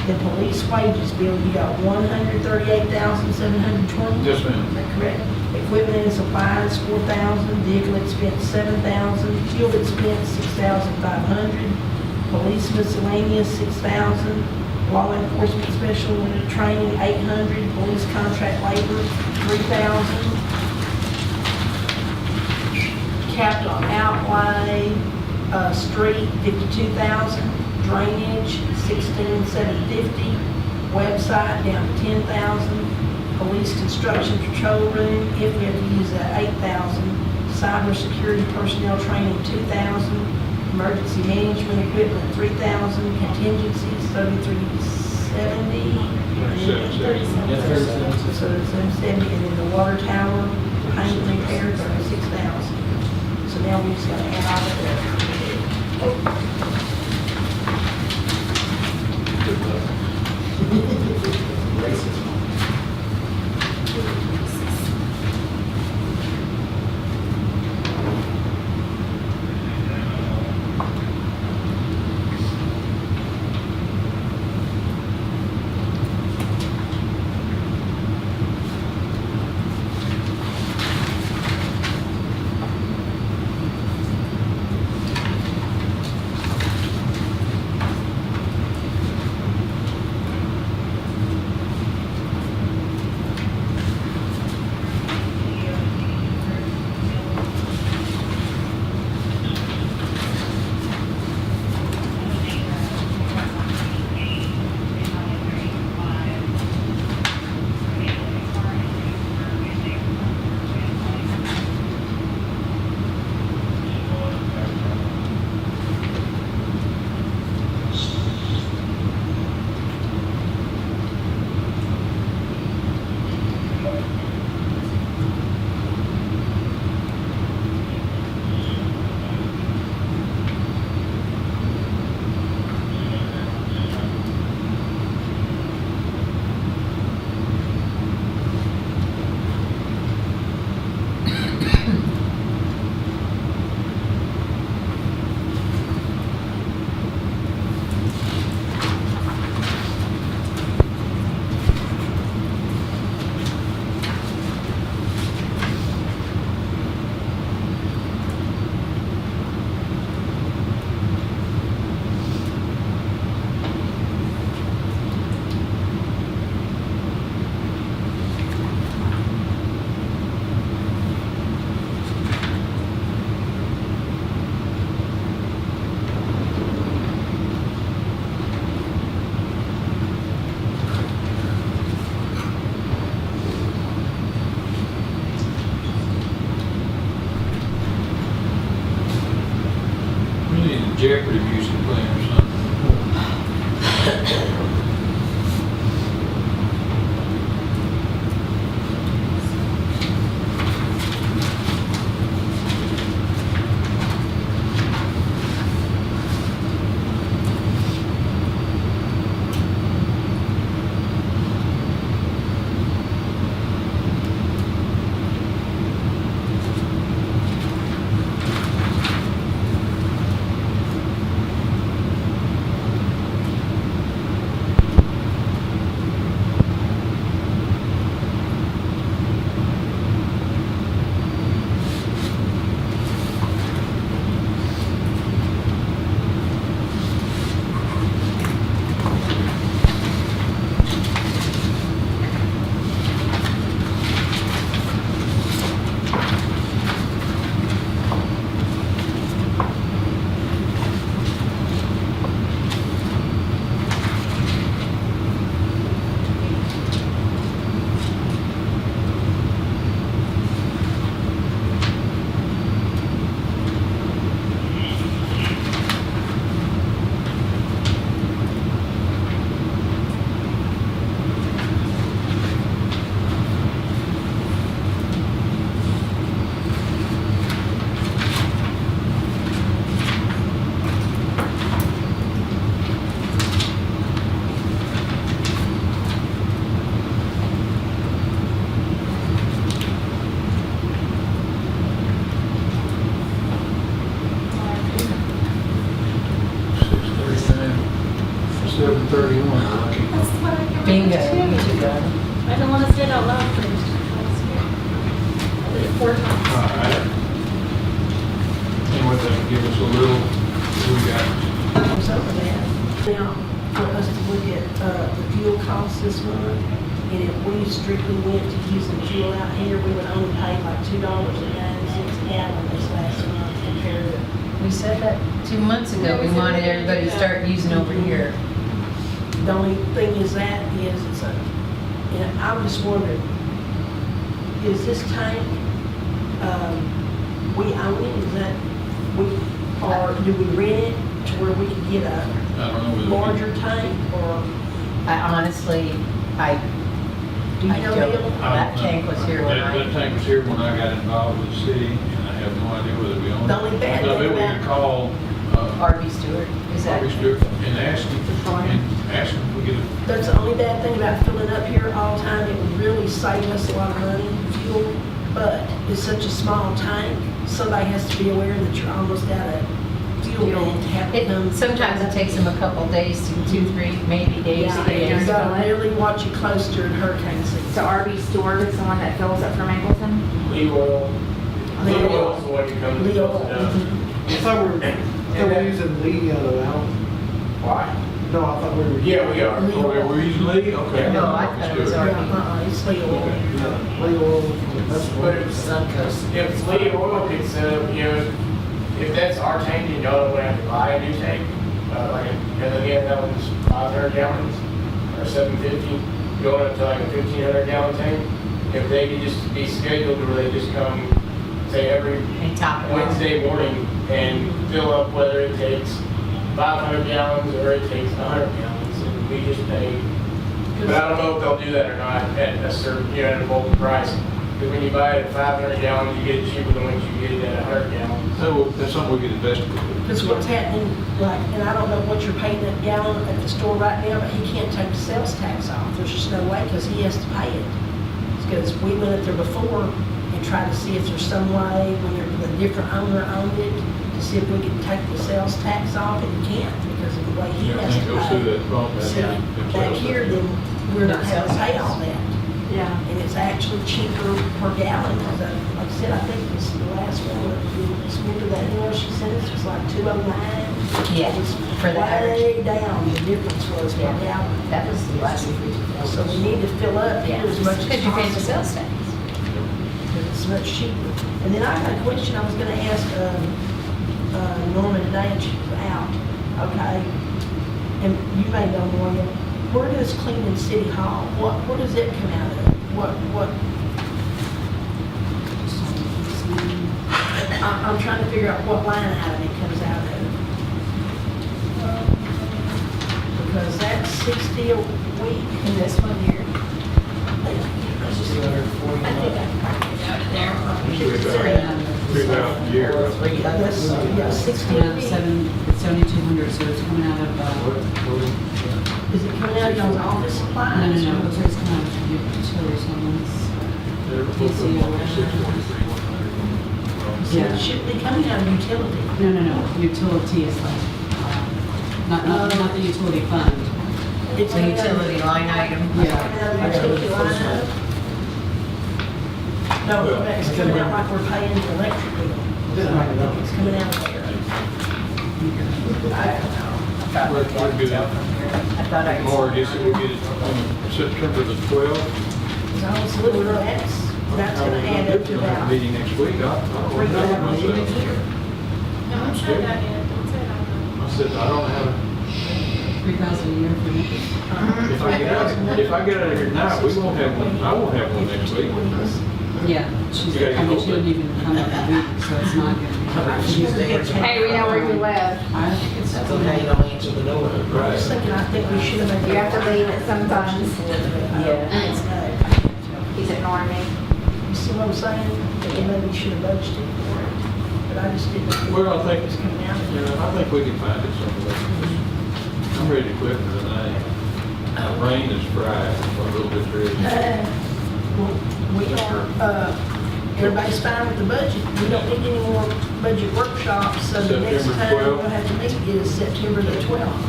The police wages bill, you got $138,720. Yes, ma'am. Is that correct? Equipment and supplies, $4,000, vehicle expense, $7,000, fuel expense, $6,500, police miscellaneous, $6,000, law enforcement special training, $800, police contract labor, $3,000, capital outlay, street, $52,000, drainage, $16,750, website down to $10,000, police construction patrol room, if we have to use that, $8,000, cybersecurity personnel training, $2,000, emergency management equipment, $3,000, contingencies, $33,70. $37,70, and then the water tower, paint and repair, $36,000. So now we just gotta add all of that. Jeopardy music playing or something. love things to close here. I did it 4 All times. right. Anyone that can give us a little, what we got? was over that. Now, for us to look at the fuel costs this month, and if we strictly went to using fuel out here, we would only pay like $2.96 a gallon this last month compared to, We said that 2 months ago, we wanted everybody to start using over here. the only thing is that is, it's a, and I'm just wondering, is this tank, we own it, is that, or do we rent it to where we can get a I don't know whether we- larger tank, or I honestly, do you I know, don't- Bill? that tank was here when That I, tank was here when I got involved with the city, and I have no idea whether we own it. The only bad So thing maybe we about- could call, RV Stewart, is that? Bobby Stewart and ask him, if we get a, That's the only bad thing about filling up here all the time. It would really save us a lot of money, fuel, but it's such a small tank, somebody has to be aware that you're almost out of fuel and have it done. Sometimes it takes them a couple days to 2, 3, maybe days Yeah, to get you it. gotta really watch it close during hurricane So season. RV Stewart is the one that fills up for Mapleton? Lee Oil. Lee Lee Oil is the one who comes Lee and Oil. fills it up. I thought we were using Lee out of Allen. Why? No, I thought we were. Yeah, we are. Lee oh, we're using Lee? Okay. No, I thought it was Let's do our- It's Lee Oil. Lee Oil, that's But what. if, Suncoast. if Lee Oil could set up, you know, if that's our tank, then y'all don't have to buy a new tank. And again, that one's 500 gallons or 750, going up to like a 1,500 gallon tank. If they could just be scheduled where they just come, say every And top it off. Wednesday morning and fill up whether it takes 500 gallons or it takes 100 gallons, and we just pay. But I don't know if they'll do that or not at a certain, you know, at a bulk price. Because when you buy it at 500 gallons, you get it cheaper than what you get it at 100 gallons. So that's something we could investigate. Because what's happening, like, and I don't know what you're paying that gallon at the store right now, but he can't take the sales tax off. There's just no way, because he has to pay it. Because we went up there before and tried to see if there's some way, when the different owner owned it, to see if we could take the sales tax off, and you can't, because of the way he Yeah, I has think to goes through pay. that bump. See, back here, then, we're not having to pay all that. Yeah. And it's actually cheaper per gallon, because like I said, I think this is the last one, remember that email she sent us, it was like 209? Yeah, It was for the average. way down, the difference was per gallon. That was the last one. So we need to fill up here as much as Because you pay the possible, sales tax. because it's much cheaper. And then I got a question I was gonna ask, Norma today, and she was out, okay? And you may know more, where does Cleveland City Hall, where does it come out of? I'm trying to figure out what line item it comes out of. Because that's 60 a week. And this one here. I think I 3,000 a year. Yes, yeah, 60 Coming a out of week. 7,200, so it's coming out of, Is it coming out of y'all's office no, supplies? no, it's coming out of your utilities on this. So it should be coming out of utility. No, utility is like, not the utility fund. It's The coming out of- utility line item. Coming out of utility line item? No, it's coming out like we're paying the electric bill. It's coming out of there. I don't know. I thought Where- we where'd had you to tell get it? from here. I thought I. More, I guess it would get it on September the 12th. So I was looking at that's gonna add up to We'll have about a meeting next week. I'll $3,000 a year. No, don't say that yet, don't say that. I said, I don't have, 3,000 a year for you. if I get out of here now, we won't have one, I won't have one next week. Yeah, she's, You gotta I mean, get she didn't even come up a week, so it's not gonna be. Hey, we know where you live. I think it's. That's okay, you don't answer the door. I was Right. thinking, I think we should have made. You have to leave it sometimes. Yeah. He's ignoring me. You see what I'm saying? That we maybe should have budgeted for it, but I just didn't. Well, I think, It's coming out. you know, I think we can find it somewhere. I'm ready to quit for tonight. My brain is fried, I'm a little bit ready. We are, everybody's fine with the budget. We don't need any more budget workshops, so the next September time 12th. we'll have to meet is September the 12th.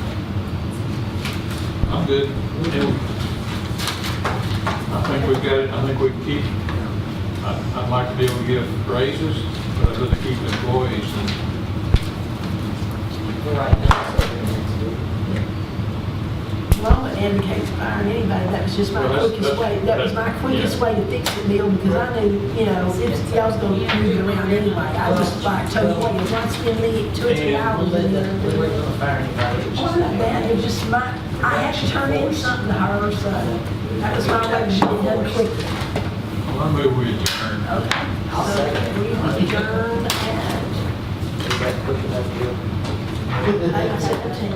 I'm good. And I think think we've got it, I think we can keep, I'd like to be able to give raises, but I'd rather keep employees than Right now, so we need to do. Well, I wouldn't advocate firing anybody, that was just my Well, that's- quickest way, that was my quickest way to fix the deal, because I knew, you know, if y'all was gonna move it around anyway, I just like told you, well, once spend me 2 or 3 hours. We and weren't gonna fire anybody. It was Well, just- not bad, it was just my, I had to turn in something to her, so that was my way to get it done quickly. Well, I move we adjourn. Okay. I'll So second it. we adjourn at Is that quick enough deal? 8:17.